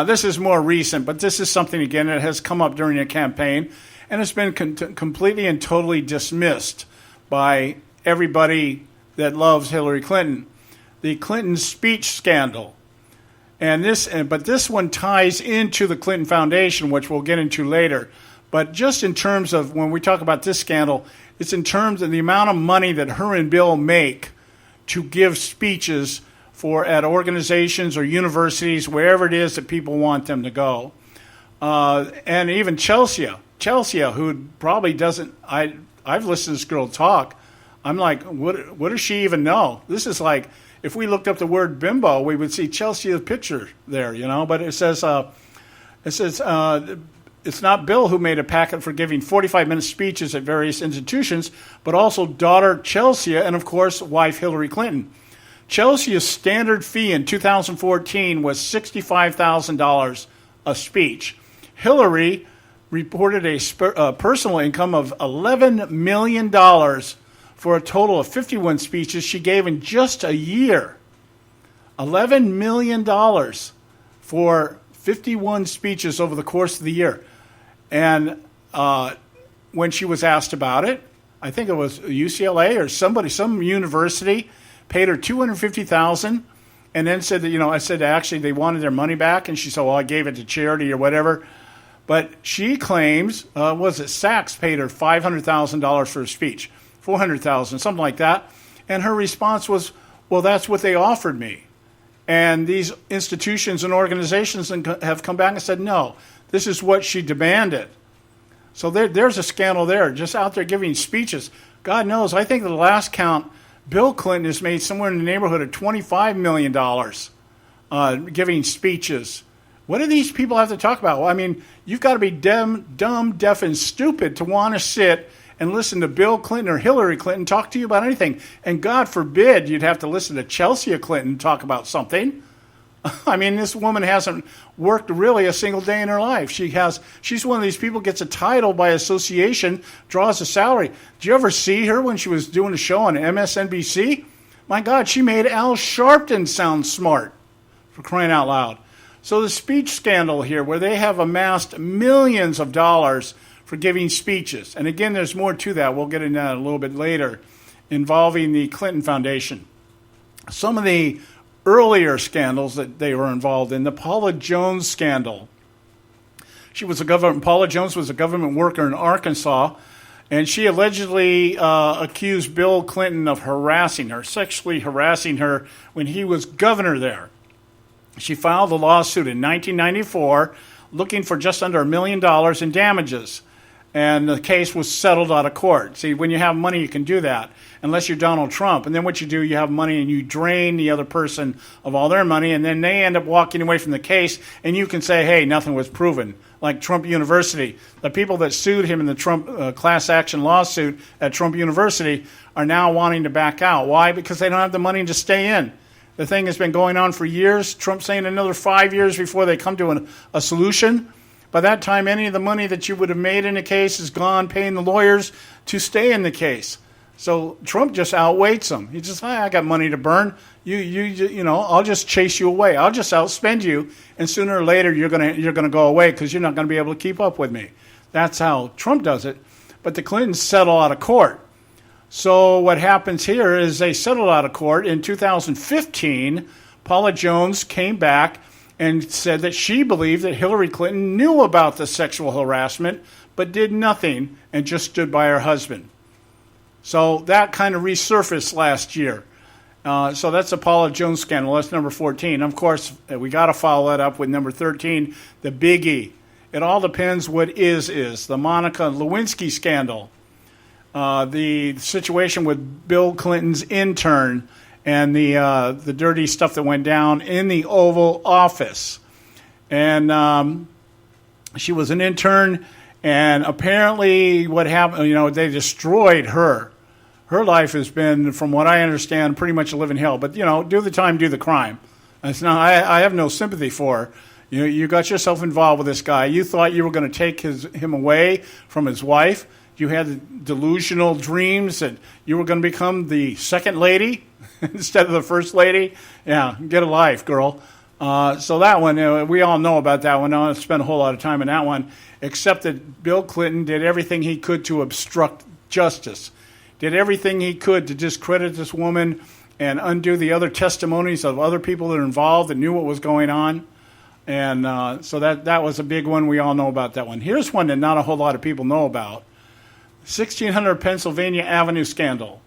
This is more recent, but this is something, again, that has come up during the campaign, and it's been completely and totally dismissed by everybody that loves Hillary Clinton. The Clinton speech scandal. But this one ties into the Clinton Foundation, which we'll get into later. But just in terms of when we talk about this scandal, it's in terms of the amount of money that her and Bill make to give speeches at organizations or universities, wherever it is that people want them to go. And even Chelsea, who probably doesn't, I've listened to this girl talk. I'm like, what does she even know? This is like, if we looked up the word bimbo, we would see Chelsea's picture there, But it says, it's not Bill who made a packet for giving 45-minute speeches at various institutions, but also daughter Chelsea and, of course, wife Hillary Clinton. Chelsea's standard fee in 2014 was $65,000 a speech. Hillary reported a personal income of $11 million for a total of 51 speeches she gave in just a year. $11 million for 51 speeches over the course of the year. And when she was asked about it, I think it was UCLA or some university paid her $250,000 and then said that, I said actually they wanted their money back. And she said, I gave it to charity or whatever. But she claims, Sachs paid her $500,000 for a speech. $400,000, something like that. And her response was, that's what they offered me. And these institutions and organizations have come back and said, no, this is what she demanded. So there's a scandal there, just out there giving speeches. God knows, I think at the last count, Bill Clinton has made somewhere in the neighborhood of $25 million giving speeches. What do these people have to talk about? Well, I mean, you've got to be dumb, deaf, and stupid to want to sit and listen to Bill Clinton or Hillary Clinton talk to you about anything. And God forbid you'd have to listen to Chelsea Clinton talk about something. I mean, this woman hasn't worked really a single day in her life. She's one of these people, gets a title by association, draws a salary. Did you ever see her when she was doing a show on MSNBC? My God, she made Al Sharpton sound smart, for crying out loud. So the speech scandal here, where they have amassed millions of dollars for giving speeches. And again, there's more to that. We'll get into that a little bit later, involving the Clinton Foundation. Some of the earlier scandals that they were involved in, the Paula Jones scandal. Paula Jones was a government worker in Arkansas, and she allegedly accused Bill Clinton of sexually harassing her when he was governor there. She filed a lawsuit in 1994 looking for just under $1 million in damages. And the case was settled out of court. See, when you have money, you can do that, unless you're Donald Trump. And then what you do, you have money and you drain the other person of all their money, and then they end up walking away from the case, and you can say, hey, nothing was proven. Like Trump University. The people that sued him in the Trump class action lawsuit at Trump University are now wanting to back out. Why? Because they don't have the money to stay in. The thing has been going on for years. Trump's saying another 5 years before they come to a solution. By that time, any of the money that you would have made in the case is gone, paying the lawyers to stay in the case. So Trump just outweights them. He just, I got money to burn. You know, I'll just chase you away. I'll just outspend you, and sooner or later you're gonna go away because you're not going to be able to keep up with me. That's how Trump does it. But the Clintons settle out of court. So what happens here is they settled out of court. In 2015, Paula Jones came back and said that she believed that Hillary Clinton knew about the sexual harassment but did nothing and just stood by her husband. So that kind of resurfaced last year. So that's the Paula Jones scandal. That's number 14. Of course, we got to follow that up with number 13, the biggie. It all depends what is. The Monica Lewinsky scandal. The situation with Bill Clinton's intern and the dirty stuff that went down in the Oval Office. And she was an intern, and apparently what happened, you know, they destroyed her. Her life has been, from what I understand, pretty much a living hell. But, you know, do the time, do the crime. It's not, I have no sympathy for her. You got yourself involved with this guy. You thought you were going to take him away from his wife. You had delusional dreams that you were going to become the second lady instead of the first lady. Yeah, get a life, girl. So that one, we all know about that one. I don't spend a whole lot of time on that one, except that Bill Clinton did everything he could to obstruct justice, did everything he could to discredit this woman and undo the other testimonies of other people that are involved that knew what was going on. And so that was a big one. We all know about that one. Here's one that not a whole lot of people know about. 1600 Pennsylvania Avenue scandal.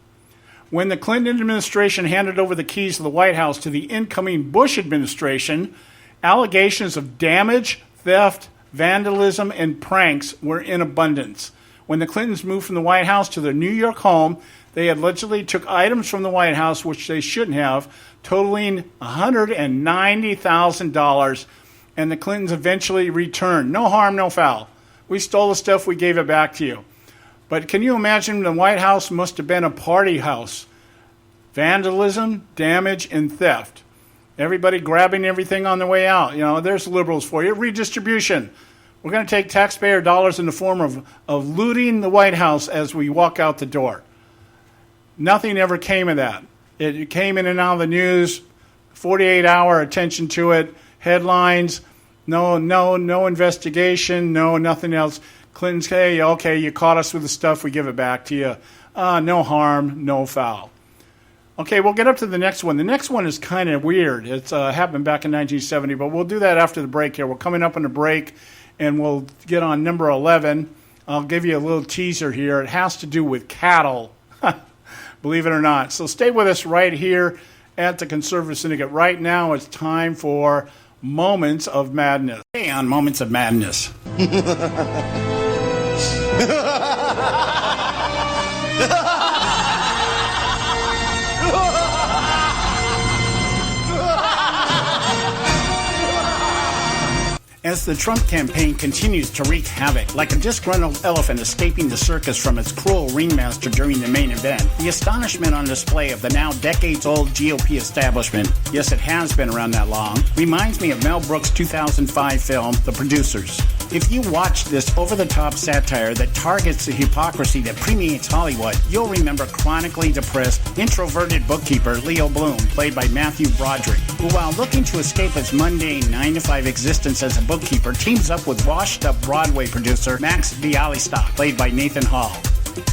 When the Clinton administration handed over the keys to the White House to the incoming Bush administration, allegations of damage, theft, vandalism, and pranks were in abundance. When the Clintons moved from the White House to their New York home, they allegedly took items from the White House, which they shouldn't have, totaling $190,000, and the Clintons eventually returned. No harm, no foul. We stole the stuff, we gave it back to you. But can you imagine, the White House must have been a party house. Vandalism, damage, and theft. Everybody grabbing everything on the way out. You know, there's liberals for you. Redistribution. We're going to take taxpayer dollars in the form of looting the White House as we walk out the door. Nothing ever came of that. It came in and out of the news, 48-hour attention to it, headlines, no investigation, nothing else. Clinton's, hey, okay, you caught us with the stuff, we give it back to you. No harm, no foul. Okay, we'll get up to the next one. The next one is kind of weird. It's happened back in 1970, but we'll do that after the break here. We're coming up on the break, and we'll get on number 11. I'll give you a little teaser here. It has to do with cattle, believe it or not. So stay with us right here at the Conservative Syndicate. Right now, it's time for Moments of Madness. Hey, on Moments of Madness. As the Trump campaign continues to wreak havoc, like a disgruntled elephant escaping the circus from its cruel ringmaster during the main event, the astonishment on display of the now decades-old GOP establishment, yes, it has been around that long, reminds me of Mel Brooks' 2005 film, The Producers. If you watch this over-the-top satire that targets the hypocrisy that permeates Hollywood, you'll remember chronically depressed, introverted bookkeeper Leo Bloom, played by Matthew Broderick, who, while looking to escape his mundane 9-to-5 existence as a bookkeeper, teams up with washed-up Broadway producer Max Bialystock, played by Nathan Hall.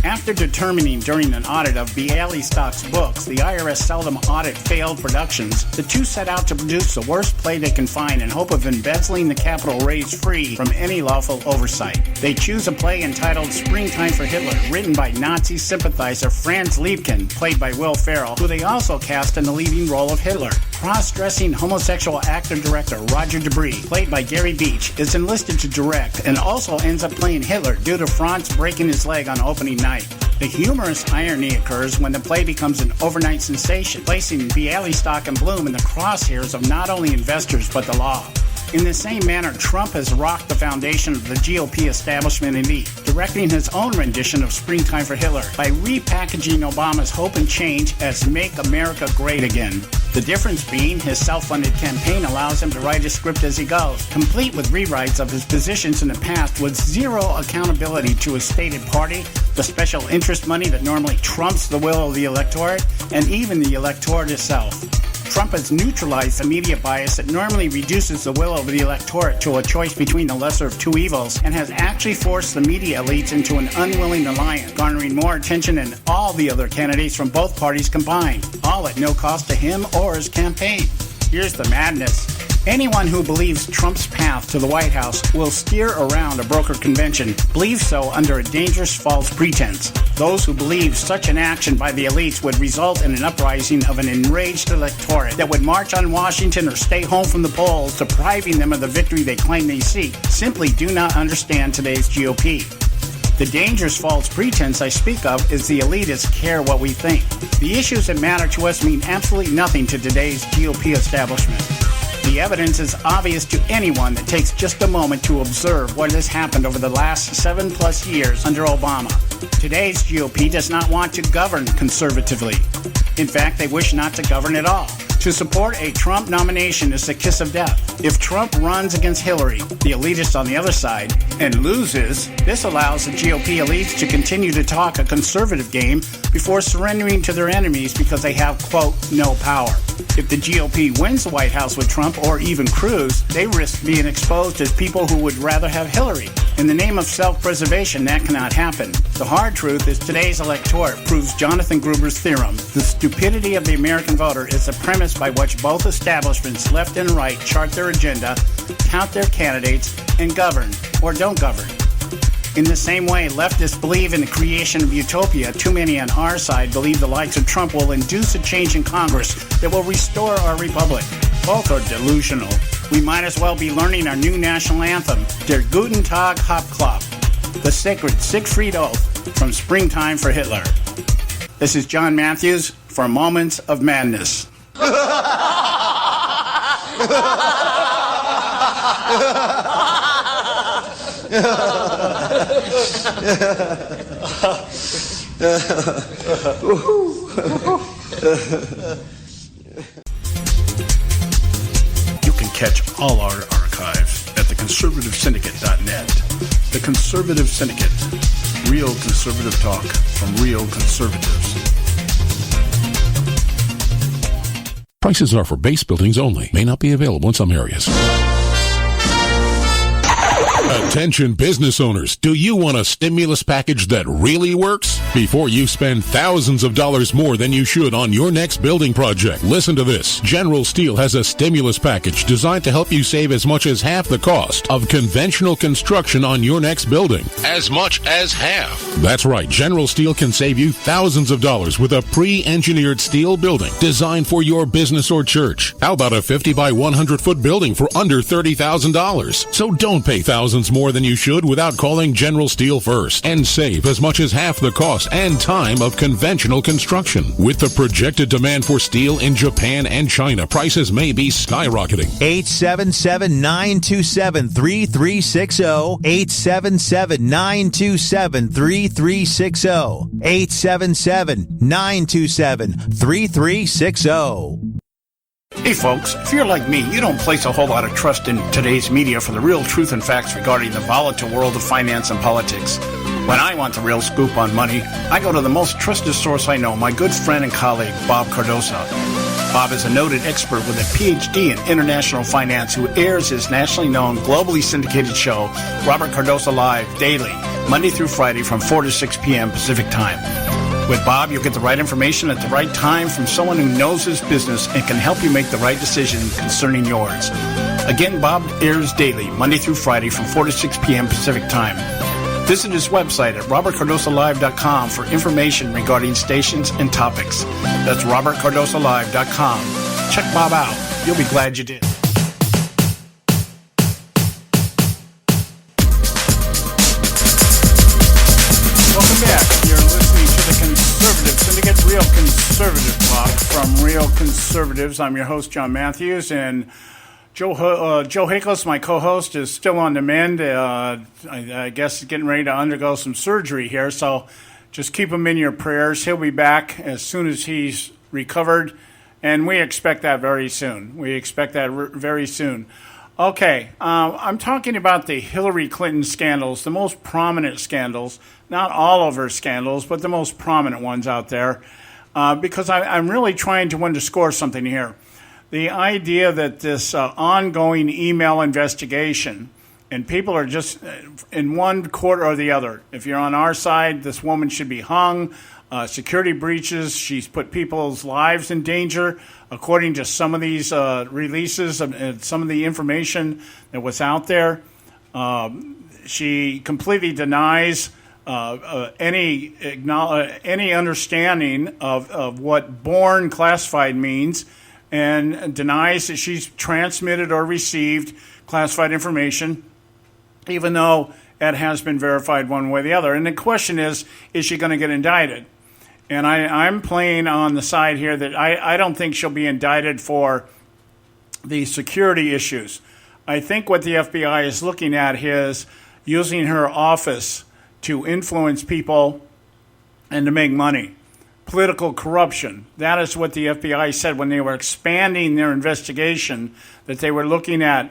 After determining during an audit of Bialystock's books the IRS seldom audit failed productions, the two set out to produce the worst play they can find in hope of embezzling the capital raised free from any lawful oversight. They choose a play entitled Springtime for Hitler, written by Nazi sympathizer Franz Liebken, played by Will Ferrell, who they also cast in the leading role of Hitler. Cross-dressing homosexual actor-director Roger Debris, played by Gary Beach, is enlisted to direct and also ends up playing Hitler due to Franz breaking his leg on opening night. The humorous irony occurs when the play becomes an overnight sensation, placing Bialystock and Bloom in the crosshairs of not only investors but the law. In the same manner, Trump has rocked the foundation of the GOP establishment elite, directing his own rendition of Springtime for Hitler by repackaging Obama's hope and change as Make America Great Again. The difference being his self-funded campaign allows him to write his script as he goes, complete with rewrites of his positions in the past with zero accountability to his stated party, the special interest money that normally trumps the will of the electorate, and even the electorate itself. Trump has neutralized the media bias that normally reduces the will of the electorate to a choice between the lesser of two evils, and has actually forced the media elites into an unwilling alliance, garnering more attention than all the other candidates from both parties combined, all at no cost to him or his campaign. Here's the madness. Anyone who believes Trump's path to the White House will steer around a brokered convention believes so under a dangerous false pretense. Those who believe such an action by the elites would result in an uprising of an enraged electorate that would march on Washington or stay home from the polls, depriving them of the victory they claim they seek, simply do not understand today's GOP. The dangerous false pretense I speak of is the elitists care what we think. The issues that matter to us mean absolutely nothing to today's GOP establishment. The evidence is obvious to anyone that takes just a moment to observe what has happened over the last 7+ years under Obama. Today's GOP does not want to govern conservatively. In fact, they wish not to govern at all. To support a Trump nomination is the kiss of death. If Trump runs against Hillary, the elitists on the other side, and loses, this allows the GOP elites to continue to talk a conservative game before surrendering to their enemies because they have, quote, no power. If the GOP wins the White House with Trump or even Cruz, they risk being exposed as people who would rather have Hillary. In the name of self-preservation, that cannot happen. The hard truth is today's electorate proves Jonathan Gruber's theorem. The stupidity of the American voter is the premise by which both establishments, left and right, chart their agenda, count their candidates, and govern, or don't govern. In the same way leftists believe in the creation of utopia, too many on our side believe the likes of Trump will induce a change in Congress that will restore our republic. Both are delusional. We might as well be learning our new national anthem, Der Guten Tag Hauptklop, the sacred Siegfried Oath from Springtime for Hitler. This is John Matthews for Moments of Madness. You can catch all our archives at theconservativesyndicate.net. The Conservative Syndicate. Real conservative talk from real conservatives. Prices are for base buildings only. May not be available in some areas. Attention business owners, do you want a stimulus package that really works? Before you spend thousands of dollars more than you should on your next building project, listen to this. General Steel has a stimulus package designed to help you save as much as half the cost of conventional construction on your next building. As much as half. That's right, General Steel can save you thousands of dollars with a pre-engineered steel building designed for your business or church. How about a 50 by 100 foot building for under $30,000? So don't pay thousands more than you should without calling General Steel first and save as much as half the cost and time of conventional construction. With the projected demand for steel in Japan and China, prices may be skyrocketing. 877-927-3360. 877-927-3360. 877-927-3360. Hey folks, if you're like me, you don't place a whole lot of trust in today's media for the real truth and facts regarding the volatile world of finance and politics. When I want the real scoop on money, I go to the most trusted source I know, my good friend and colleague, Bob Cardoso. Bob is a noted expert with a PhD in international finance who airs his nationally known, globally syndicated show, Robert Cardoso Live, daily, Monday through Friday from 4 to 6 p.m. Pacific Time. With Bob, you'll get the right information at the right time from someone who knows his business and can help you make the right decision concerning yours. Again, Bob airs daily, Monday through Friday from 4 to 6 p.m. Pacific Time. Visit his website at robertcardosolive.com for information regarding stations and topics. That's robertcardosolive.com. Check Bob out. You'll be glad you did. Welcome back. You're listening to the Conservative Syndicate, Real Conservative Talk from Real Conservatives. I'm your host, John Matthews, and Joe Hickles, my co-host, is still on the mend. I guess getting ready to undergo some surgery here, so just keep him in your prayers. He'll be back as soon as he's recovered, and we expect that very soon. Very soon. Okay, I'm talking about the Hillary Clinton scandals, the most prominent scandals, not all of her scandals, but the most prominent ones out there, because I'm really trying to underscore something here. The idea that this ongoing email investigation, and people are just in one court or the other. If you're on our side, this woman should be hung. Security breaches, she's put people's lives in danger, according to some of these releases and some of the information that was out there. She completely denies any understanding of what born classified means, and denies that she's transmitted or received classified information, even though it has been verified one way or the other. And the question is she going to get indicted? And I'm playing on the side here that I don't think she'll be indicted for the security issues. I think what the FBI is looking at is using her office to influence people and to make money. Political corruption. That is what the FBI said when they were expanding their investigation, that they were looking at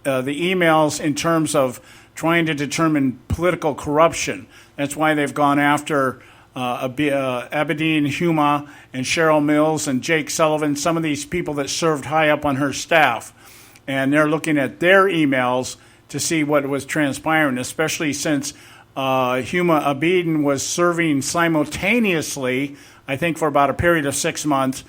the emails in terms of trying to determine political corruption. That's why they've gone after Abedin Huma and Cheryl Mills and Jake Sullivan, some of these people that served high up on her staff. And they're looking at their emails to see what was transpiring, especially since Huma Abedin was serving simultaneously, I think for about a period of 6 months,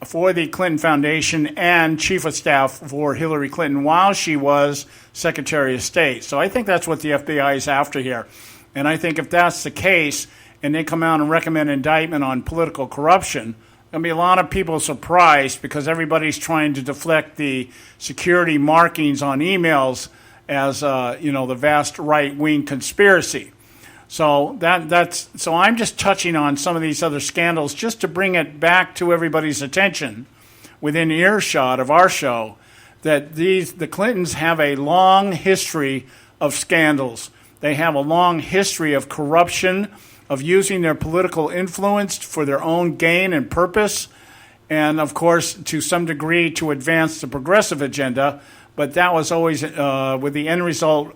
for the Clinton Foundation and chief of staff for Hillary Clinton while she was Secretary of State. So I think that's what the FBI is after here. And I think if that's the case, and they come out and recommend indictment on political corruption, there'll be a lot of people surprised because everybody's trying to deflect the security markings on emails as the vast right-wing conspiracy. So so I'm just touching on some of these other scandals just to bring it back to everybody's attention within earshot of our show that the Clintons have a long history of scandals. They have a long history of corruption, of using their political influence for their own gain and purpose, and of course to some degree to advance the progressive agenda, but that was always with the end result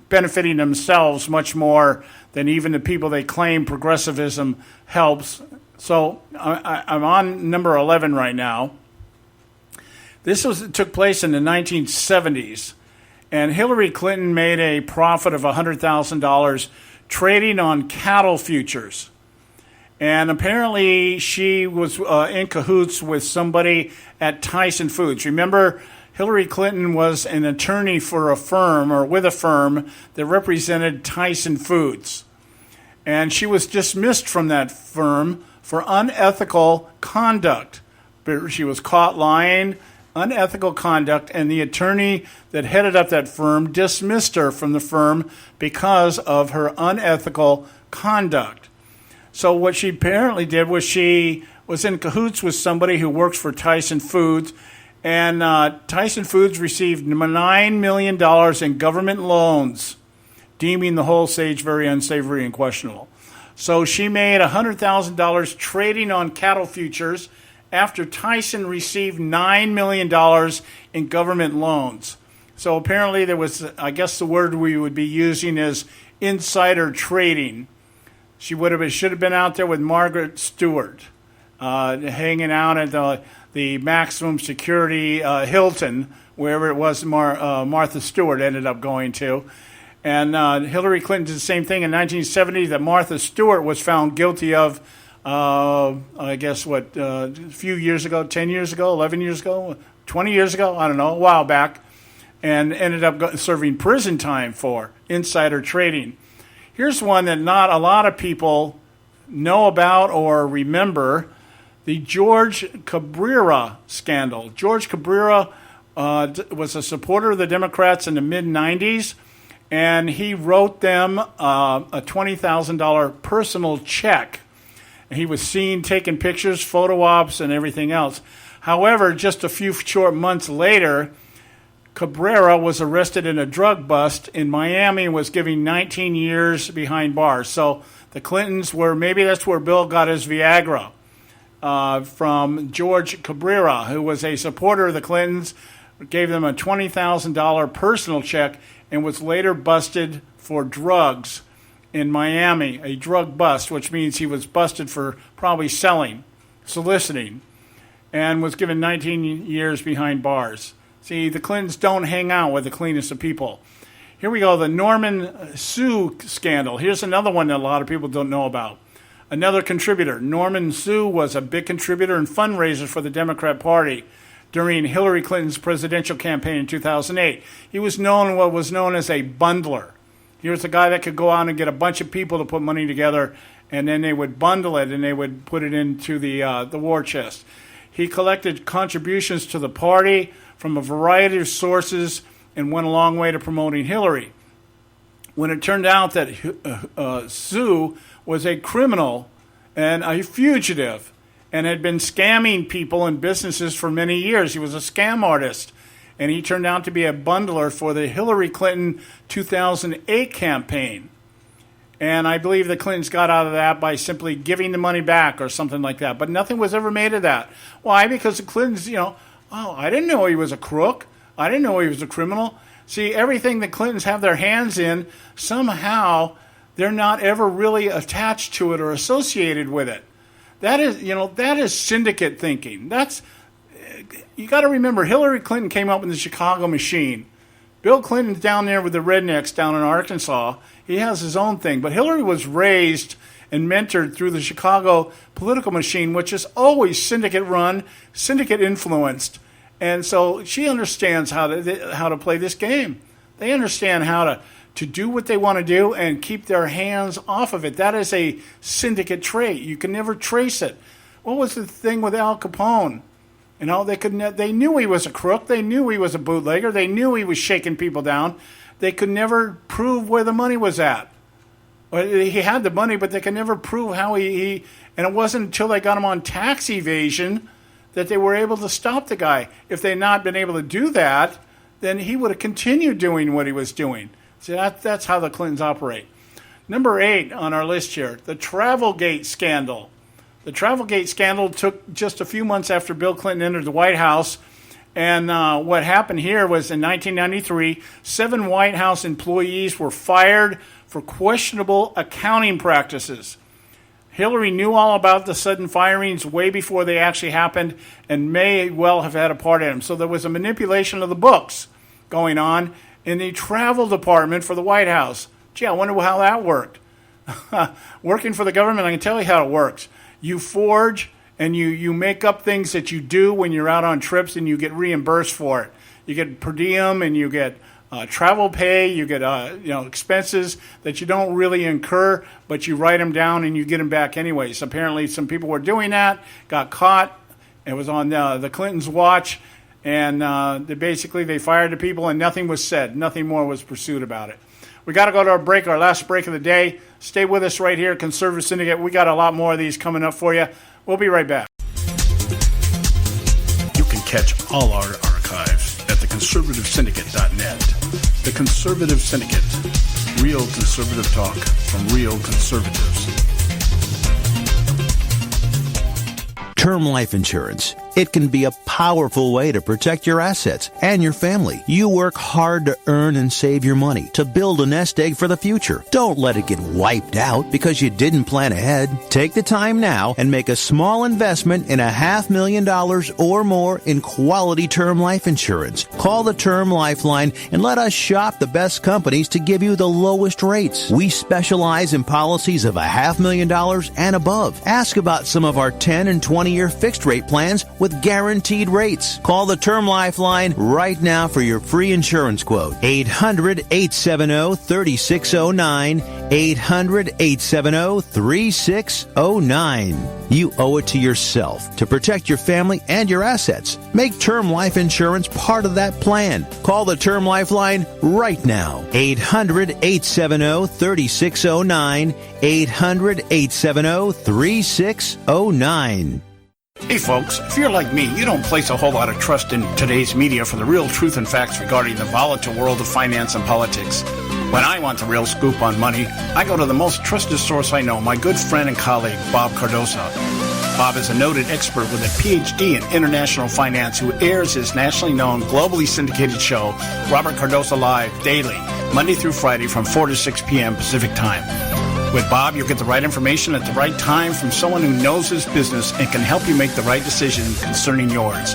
benefiting themselves much more than even the people they claim progressivism helps. So I'm on number 11 right now. This took place in the 1970s, And Hillary Clinton made a profit of $100,000 trading on cattle futures. And apparently she was in cahoots with somebody at Tyson Foods. Remember, Hillary Clinton was an attorney for a firm, or with a firm, that represented Tyson Foods. And she was dismissed from that firm for unethical conduct. She was caught lying, unethical conduct, and the attorney that headed up that firm dismissed her from the firm because of her unethical conduct. So what she apparently did was she was in cahoots with somebody who works for Tyson Foods, and Tyson Foods received $9 million in government loans, deeming the whole stage very unsavory and questionable. So she made $100,000 trading on cattle futures after Tyson received $9 million in government loans. So apparently there was, I guess the word we would be using is insider trading. She should have been out there with Margaret Stewart, hanging out at the maximum security Hilton, wherever it was Martha Stewart ended up going to. And Hillary Clinton did the same thing in 1970 that Martha Stewart was found guilty of, I guess, a few years ago, 10 years ago, 11 years ago, 20 years ago, I don't know, a while back, and ended up serving prison time for insider trading. Here's one that not a lot of people know about or remember, the George Cabrera scandal. George Cabrera was a supporter of the Democrats in the mid-'90s, and he wrote them a $20,000 personal check. He was seen taking pictures, photo ops, and everything else. However, just a few short months later, Cabrera was arrested in a drug bust in Miami and was given 19 years behind bars. So the Clintons maybe that's where Bill got his Viagra, from George Cabrera, who was a supporter of the Clintons, gave them a $20,000 personal check, and was later busted for drugs in Miami, a drug bust, which means he was busted for probably selling, soliciting, and was given 19 years behind bars. See, the Clintons don't hang out with the cleanest of people. Here we go, the Norman Sue scandal. Here's another one that a lot of people don't know about. Another contributor. Norman Sue was a big contributor and fundraiser for the Democrat Party during Hillary Clinton's presidential campaign in 2008. He was what was known as a bundler. He was the guy that could go out and get a bunch of people to put money together, and then they would bundle it and they would put it into the war chest. He collected contributions to the party from a variety of sources and went a long way to promoting Hillary. When it turned out that Sue was a criminal and a fugitive and had been scamming people and businesses for many years, he was a scam artist, and he turned out to be a bundler for the Hillary Clinton 2008 campaign. And I believe the Clintons got out of that by simply giving the money back or something like that. But nothing was ever made of that. Why? Because the Clintons, I didn't know he was a crook. I didn't know he was a criminal. See, everything the Clintons have their hands in, somehow they're not ever really attached to it or associated with it. That is syndicate thinking. You got to remember, Hillary Clinton came up with the Chicago machine. Bill Clinton's down there with the rednecks down in Arkansas. He has his own thing. But Hillary was raised and mentored through the Chicago political machine, which is always syndicate run, syndicate influenced. And so she understands how to play this game. They understand how to do what they want to do and keep their hands off of it. That is a syndicate trait. You can never trace it. What was the thing with Al Capone? They knew he was a crook. They knew he was a bootlegger. They knew he was shaking people down. They could never prove where the money was at. He had the money, but they could never prove how he and it wasn't until they got him on tax evasion that they were able to stop the guy. If they had not been able to do that, then he would have continued doing what he was doing. See, that's how the Clintons operate. Number 8 on our list here, the Travelgate scandal. The Travelgate scandal took just a few months after Bill Clinton entered the White House. And what happened here was in 1993, 7 White House employees were fired for questionable accounting practices. Hillary knew all about the sudden firings way before they actually happened and may well have had a part in them. So there was a manipulation of the books going on in the travel department for the White House. Gee, I wonder how that worked. Working for the government, I can tell you how it works. You forge and you make up things that you do when you're out on trips, and you get reimbursed for it. You get per diem, and you get travel pay. You get expenses that you don't really incur, but you write them down and you get them back anyways. Apparently, some people were doing that, got caught. It was on the Clintons' watch, and they fired the people, and nothing was said. Nothing more was pursued about it. We got to go to our break, our last break of the day. Stay with us right here, Conservative Syndicate. We got a lot more of these coming up for you. We'll be right back. You can catch all our archives at theconservativesyndicate.net. The Conservative Syndicate. Real conservative talk from real conservatives. Term life insurance. It can be a powerful way to protect your assets and your family. You work hard to earn and save your money to build a nest egg for the future. Don't let it get wiped out because you didn't plan ahead. Take the time now and make a small investment in $500,000 or more in quality term life insurance. Call the Term Lifeline and let us shop the best companies to give you the lowest rates. We specialize in policies of $500,000 and above. Ask about some of our 10 and 20-year fixed rate plans with guaranteed rates. Call the Term Lifeline right now for your free insurance quote. 800-870-3609. 800-870-3609. You owe it to yourself to protect your family and your assets. Make term life insurance part of that plan. Call the Term Lifeline right now. 800-870-3609. 800-870-3609. Hey folks, if you're like me, you don't place a whole lot of trust in today's media for the real truth and facts regarding the volatile world of finance and politics. When I want the real scoop on money, I go to the most trusted source I know, my good friend and colleague, Bob Cardoso. Bob is a noted expert with a PhD in international finance who airs his nationally known, globally syndicated show, Robert Cardoso Live, daily, Monday through Friday from 4 to 6 p.m. Pacific Time. With Bob, you'll get the right information at the right time from someone who knows his business and can help you make the right decision concerning yours.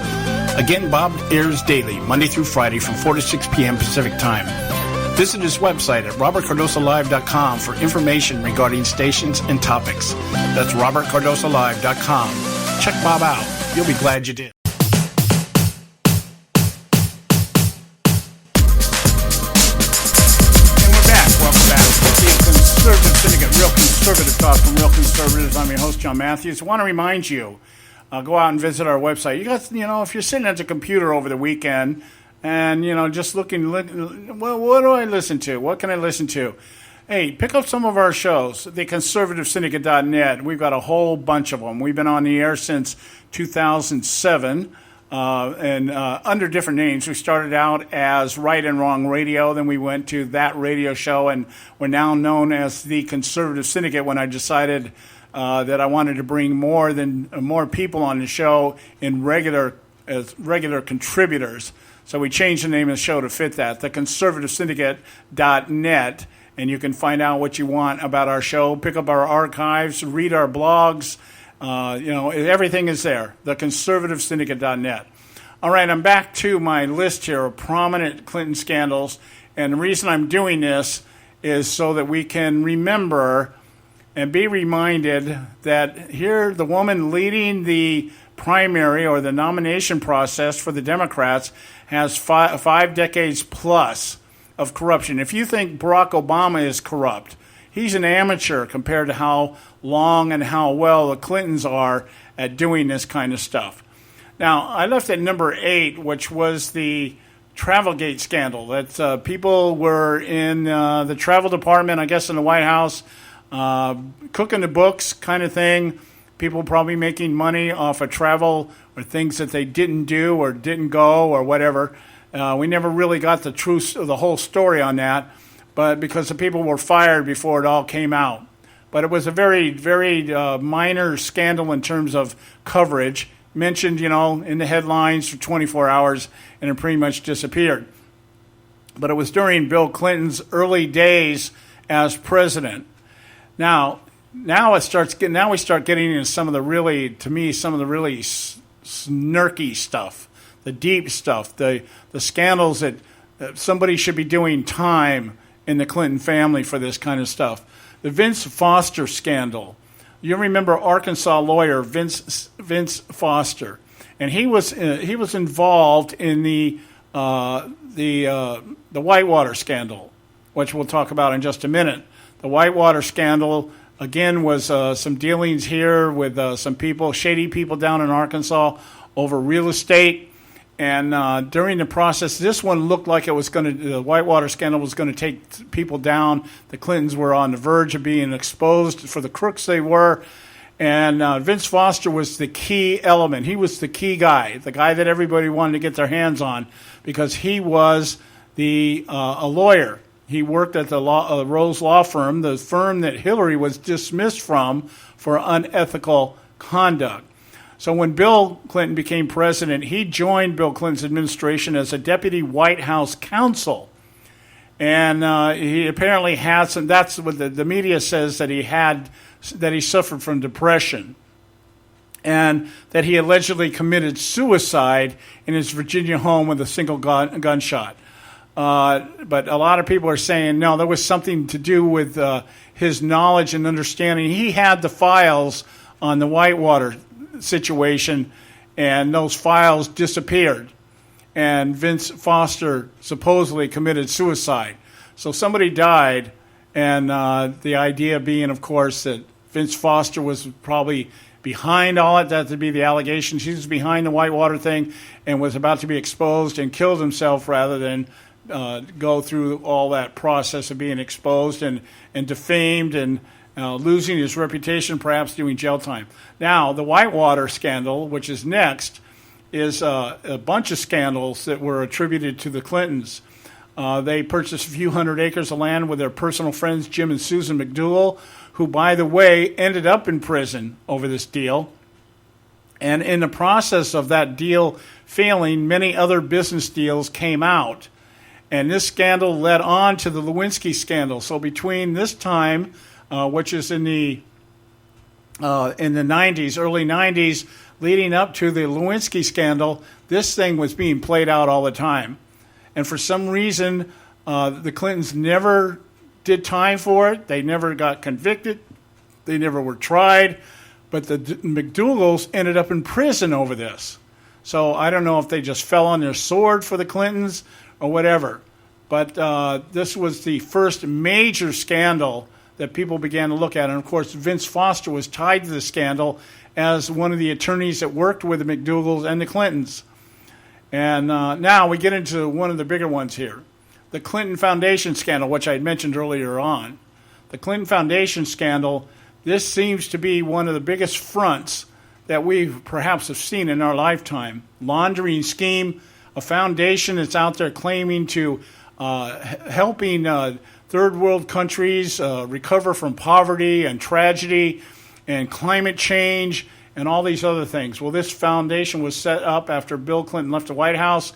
Again, Bob airs daily, Monday through Friday from 4 to 6 p.m. Pacific Time. Visit his website at robertcardosolive.com for information regarding stations and topics. That's robertcardosolive.com. Check Bob out. You'll be glad you did. Conservative Syndicate, real conservative talk from real conservatives. I'm your host, John Matthews. I want to remind you, go out and visit our website. You guys, if you're sitting at the computer over the weekend and, just looking, well, what do I listen to? What can I listen to? Hey, pick up some of our shows, theconservativesyndicate.net. We've got a whole bunch of them. We've been on the air since 2007. And under different names. We started out as Right and Wrong Radio, then we went to That Radio Show, and we're now known as the Conservative Syndicate when I decided that I wanted to bring more people on the show as regular contributors. So we changed the name of the show to fit that, theconservativesyndicate.net, and you can find out what you want about our show, pick up our archives, read our blogs. Everything is there, theconservativesyndicate.net. All right, I'm back to my list here of prominent Clinton scandals, and the reason I'm doing this is so that we can remember and be reminded that here the woman leading the primary or the nomination process for the Democrats has five decades plus of corruption. If you think Barack Obama is corrupt, he's an amateur compared to how long and how well the Clintons are at doing this kind of stuff. Now, I left at number 8, which was the Travelgate scandal. That people were in the travel department, I guess in the White House, cooking the books kind of thing. People probably making money off of travel or things that they didn't do or didn't go or whatever. We never really got the whole story on that, but because the people were fired before it all came out. But it was a very, very minor scandal in terms of coverage, mentioned, in the headlines for 24 hours, and it pretty much disappeared. But it was during Bill Clinton's early days as president. Now we start getting into some of the really snarky stuff, the deep stuff, the scandals that somebody should be doing time in the Clinton family for this kind of stuff. The Vince Foster scandal. You remember Arkansas lawyer Vince Foster, and he was involved in the Whitewater scandal, which we'll talk about in just a minute. The Whitewater scandal, again, was some dealings here with some people, shady people down in Arkansas over real estate. And during the process, this one looked like the Whitewater scandal was going to take people down. The Clintons were on the verge of being exposed for the crooks they were. And Vince Foster was the key element. He was the key guy, the guy that everybody wanted to get their hands on, because he was a lawyer. He worked at the Rose Law Firm, the firm that Hillary was dismissed from for unethical conduct. So when Bill Clinton became president, he joined Bill Clinton's administration as a deputy White House counsel. And he apparently had some, that's what the media says, that he suffered from depression. And that he allegedly committed suicide in his Virginia home with a single gunshot. But a lot of people are saying, no, there was something to do with his knowledge and understanding. He had the files on the Whitewater situation, and those files disappeared. And Vince Foster supposedly committed suicide. So somebody died, and the idea being, of course, that Vince Foster was probably behind all it. That would be the allegation. He was behind the Whitewater thing and was about to be exposed and killed himself rather than go through all that process of being exposed and defamed and losing his reputation, perhaps doing jail time. Now, the Whitewater scandal, which is next, is a bunch of scandals that were attributed to the Clintons. They purchased a few hundred acres of land with their personal friends, Jim and Susan McDougal, who, by the way, ended up in prison over this deal. And in the process of that deal failing, many other business deals came out. And this scandal led on to the Lewinsky scandal. So between this time, which is in the 90s, early 90s, leading up to the Lewinsky scandal, this thing was being played out all the time. And for some reason, the Clintons never did time for it. They never got convicted. They never were tried. But the McDougals ended up in prison over this. So I don't know if they just fell on their sword for the Clintons or whatever. But this was the first major scandal that people began to look at. And, of course, Vince Foster was tied to the scandal as one of the attorneys that worked with the McDougals and the Clintons. And now we get into one of the bigger ones here, the Clinton Foundation scandal, which I had mentioned earlier on. The Clinton Foundation scandal, this seems to be one of the biggest fronts that we perhaps have seen in our lifetime. Laundering scheme, a foundation that's out there claiming to helping third world countries recover from poverty and tragedy and climate change and all these other things. Well, this foundation was set up after Bill Clinton left the White House,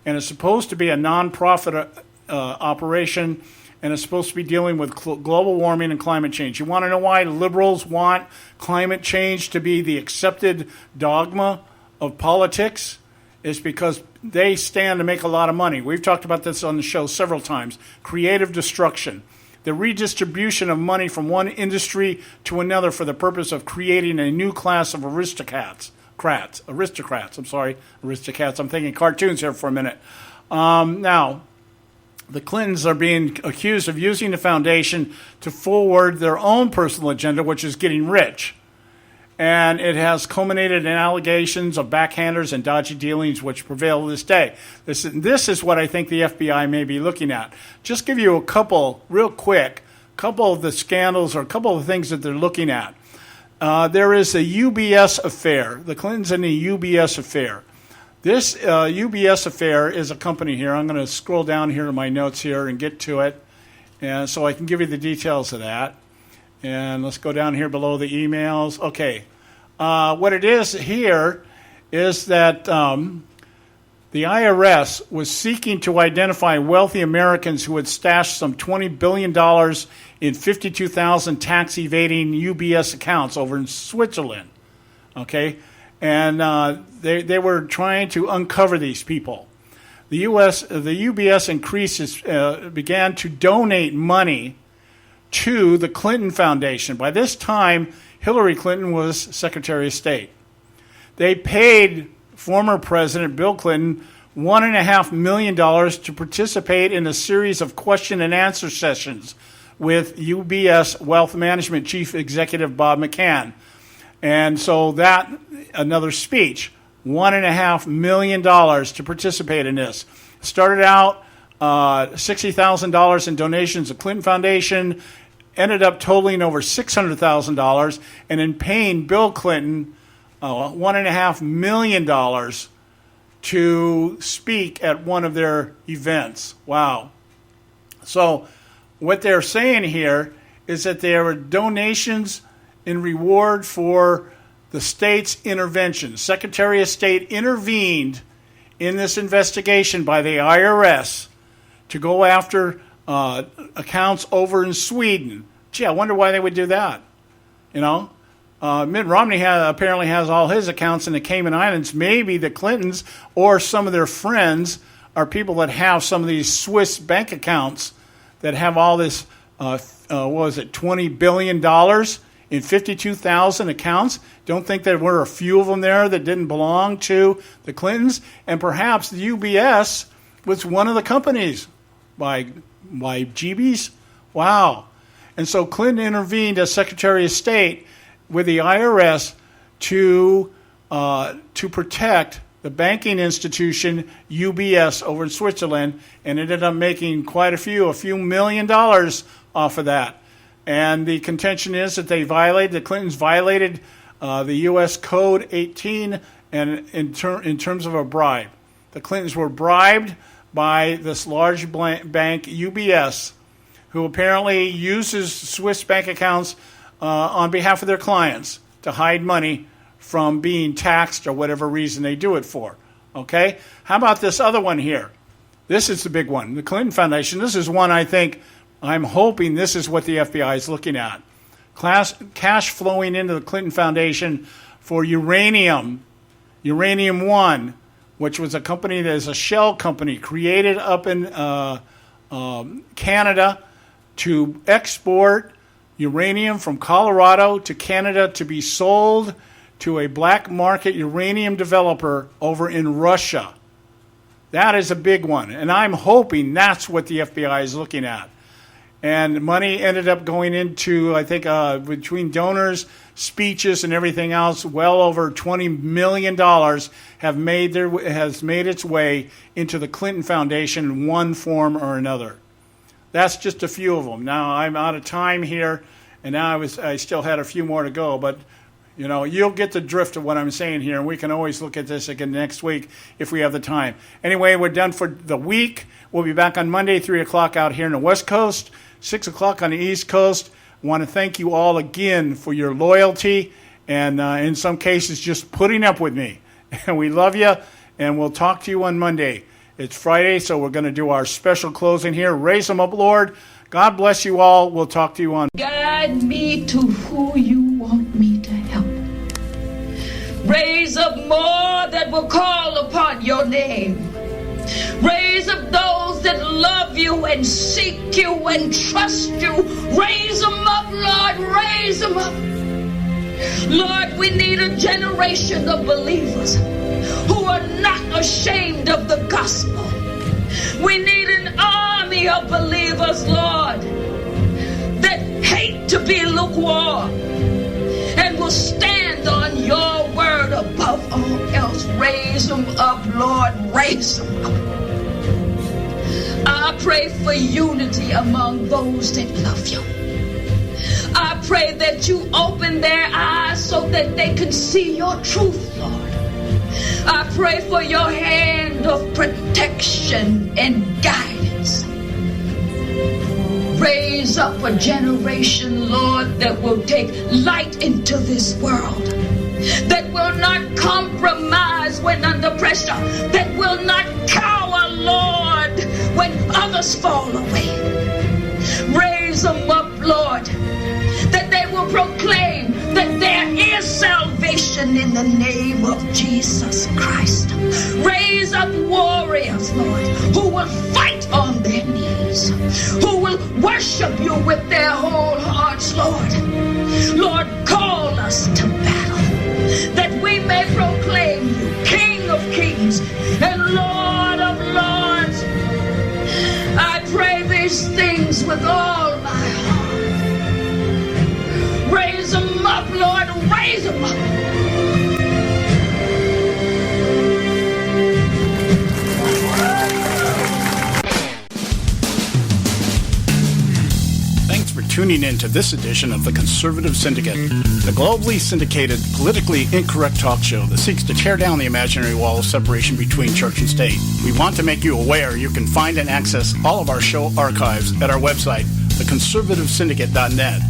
and it's supposed to be a nonprofit operation, and it's supposed to be dealing with global warming and climate change. You want to know why liberals want climate change to be the accepted dogma of politics? It's because they stand to make a lot of money. We've talked about this on the show several times. Creative destruction. The redistribution of money from one industry to another for the purpose of creating a new class of aristocrats. I'm thinking cartoons here for a minute. Now, the Clintons are being accused of using the foundation to forward their own personal agenda, which is getting rich. And it has culminated in allegations of backhanders and dodgy dealings which prevail to this day. This is what I think the FBI may be looking at. Just give you a couple, real quick, couple of the scandals or a couple of the things that they're looking at. There is a UBS affair, the Clintons and the UBS affair. This UBS affair is a company here. I'm going to scroll down here to my notes here and get to it, and so I can give you the details of that. And let's go down here below the emails. Okay. What it is here is that the IRS was seeking to identify wealthy Americans who had stashed some $20 billion in 52,000 tax-evading UBS accounts over in Switzerland. Okay? And they were trying to uncover these people. the UBS began to donate money to the Clinton Foundation. By this time, Hillary Clinton was Secretary of State. They paid former President Bill Clinton $1.5 million to participate in a series of question and answer sessions with UBS Wealth Management Chief Executive Bob McCann. And so that, another speech, $1.5 million to participate in this. Started out $60,000 in donations to Clinton Foundation, ended up totaling over $600,000, and in paying Bill Clinton $1.5 million to speak at one of their events. Wow. So what they're saying here is that there were donations in reward for the state's intervention. Secretary of State intervened in this investigation by the IRS to go after accounts over in Sweden. Gee, I wonder why they would do that. You know, Mitt Romney apparently has all his accounts in the Cayman Islands. Maybe the Clintons or some of their friends are people that have some of these Swiss bank accounts that have all this, $20 billion in 52,000 accounts. Don't think there were a few of them there that didn't belong to the Clintons. And perhaps the UBS was one of the companies by GBs. Wow. And so Clinton intervened as Secretary of State with the IRS to protect the banking institution UBS over in Switzerland, and ended up making quite a few $1 million off of that. And the contention is that the Clintons violated the U.S. Code 18 and in terms of a bribe. The Clintons were bribed by this large bank, UBS, who apparently uses Swiss bank accounts on behalf of their clients to hide money from being taxed or whatever reason they do it for. Okay? How about this other one here? This is the big one. The Clinton Foundation. This is one I'm hoping this is what the FBI is looking at. Cash flowing into the Clinton Foundation for uranium. Uranium One, which was a company that is a shell company created up in Canada to export uranium from Colorado to Canada to be sold to a black market uranium developer over in Russia. That is a big one, and I'm hoping that's what the FBI is looking at. And money ended up going into, I think, between donors, speeches, and everything else, well over $20 million has made its way into the Clinton Foundation in one form or another. That's just a few of them. Now I'm out of time here, and now I still had a few more to go, but you know, you'll get the drift of what I'm saying here, and we can always look at this again next week if we have the time. Anyway, we're done for the week. We'll be back on Monday, 3 o'clock out here in the West Coast, 6 o'clock on the East Coast. I want to thank you all again for your loyalty and, in some cases, just putting up with me. And we love you, and we'll talk to you on Monday. It's Friday, so we're going to do our special closing here. Raise them up, Lord. God bless you all. We'll talk to you on. Guide me to who you want me to help. Raise up more that will call upon your name. Raise up those that love you and seek you and trust you. Raise them up, Lord. Raise them up. Lord, we need a generation of believers who are not ashamed of the gospel. We need an army of believers, Lord, that hate to be lukewarm and will stand on your word above all else. Raise them up, Lord. Raise them up. I pray for unity among those that love you. I pray that you open their eyes so that they can see your truth, Lord. I pray for your hand of protection and guidance. Raise up a generation, Lord, that will take light into this world, that will not compromise when under pressure, that will not cower, Lord, when others fall away. Raise them up, Lord, that they will proclaim that there is salvation in the name of Jesus Christ. Raise up warriors, Lord, who will fight on their knees, who will worship you with their whole hearts, Lord. Lord, call us to battle, that we may proclaim you King of kings and Lord of lords. I pray these things with all my heart. Raise them up, Lord, raise them up. Thanks for tuning in to this edition of the Conservative Syndicate, the globally syndicated, politically incorrect talk show that seeks to tear down the imaginary wall of separation between church and state. We want to make you aware you can find and access all of our show archives at our website, theconservativesyndicate.net,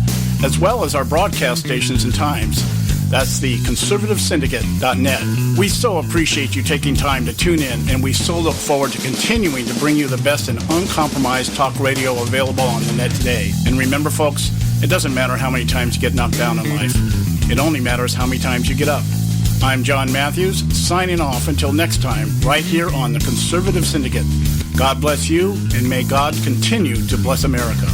as well as our broadcast stations and times. That's the conservativesyndicate.net. We so appreciate you taking time to tune in, and we so look forward to continuing to bring you the best and uncompromised talk radio available on the net today. And remember, folks, it doesn't matter how many times you get knocked down in life. It only matters how many times you get up. I'm John Matthews, signing off until next time, right here on the Conservative Syndicate. God bless you, and may God continue to bless America.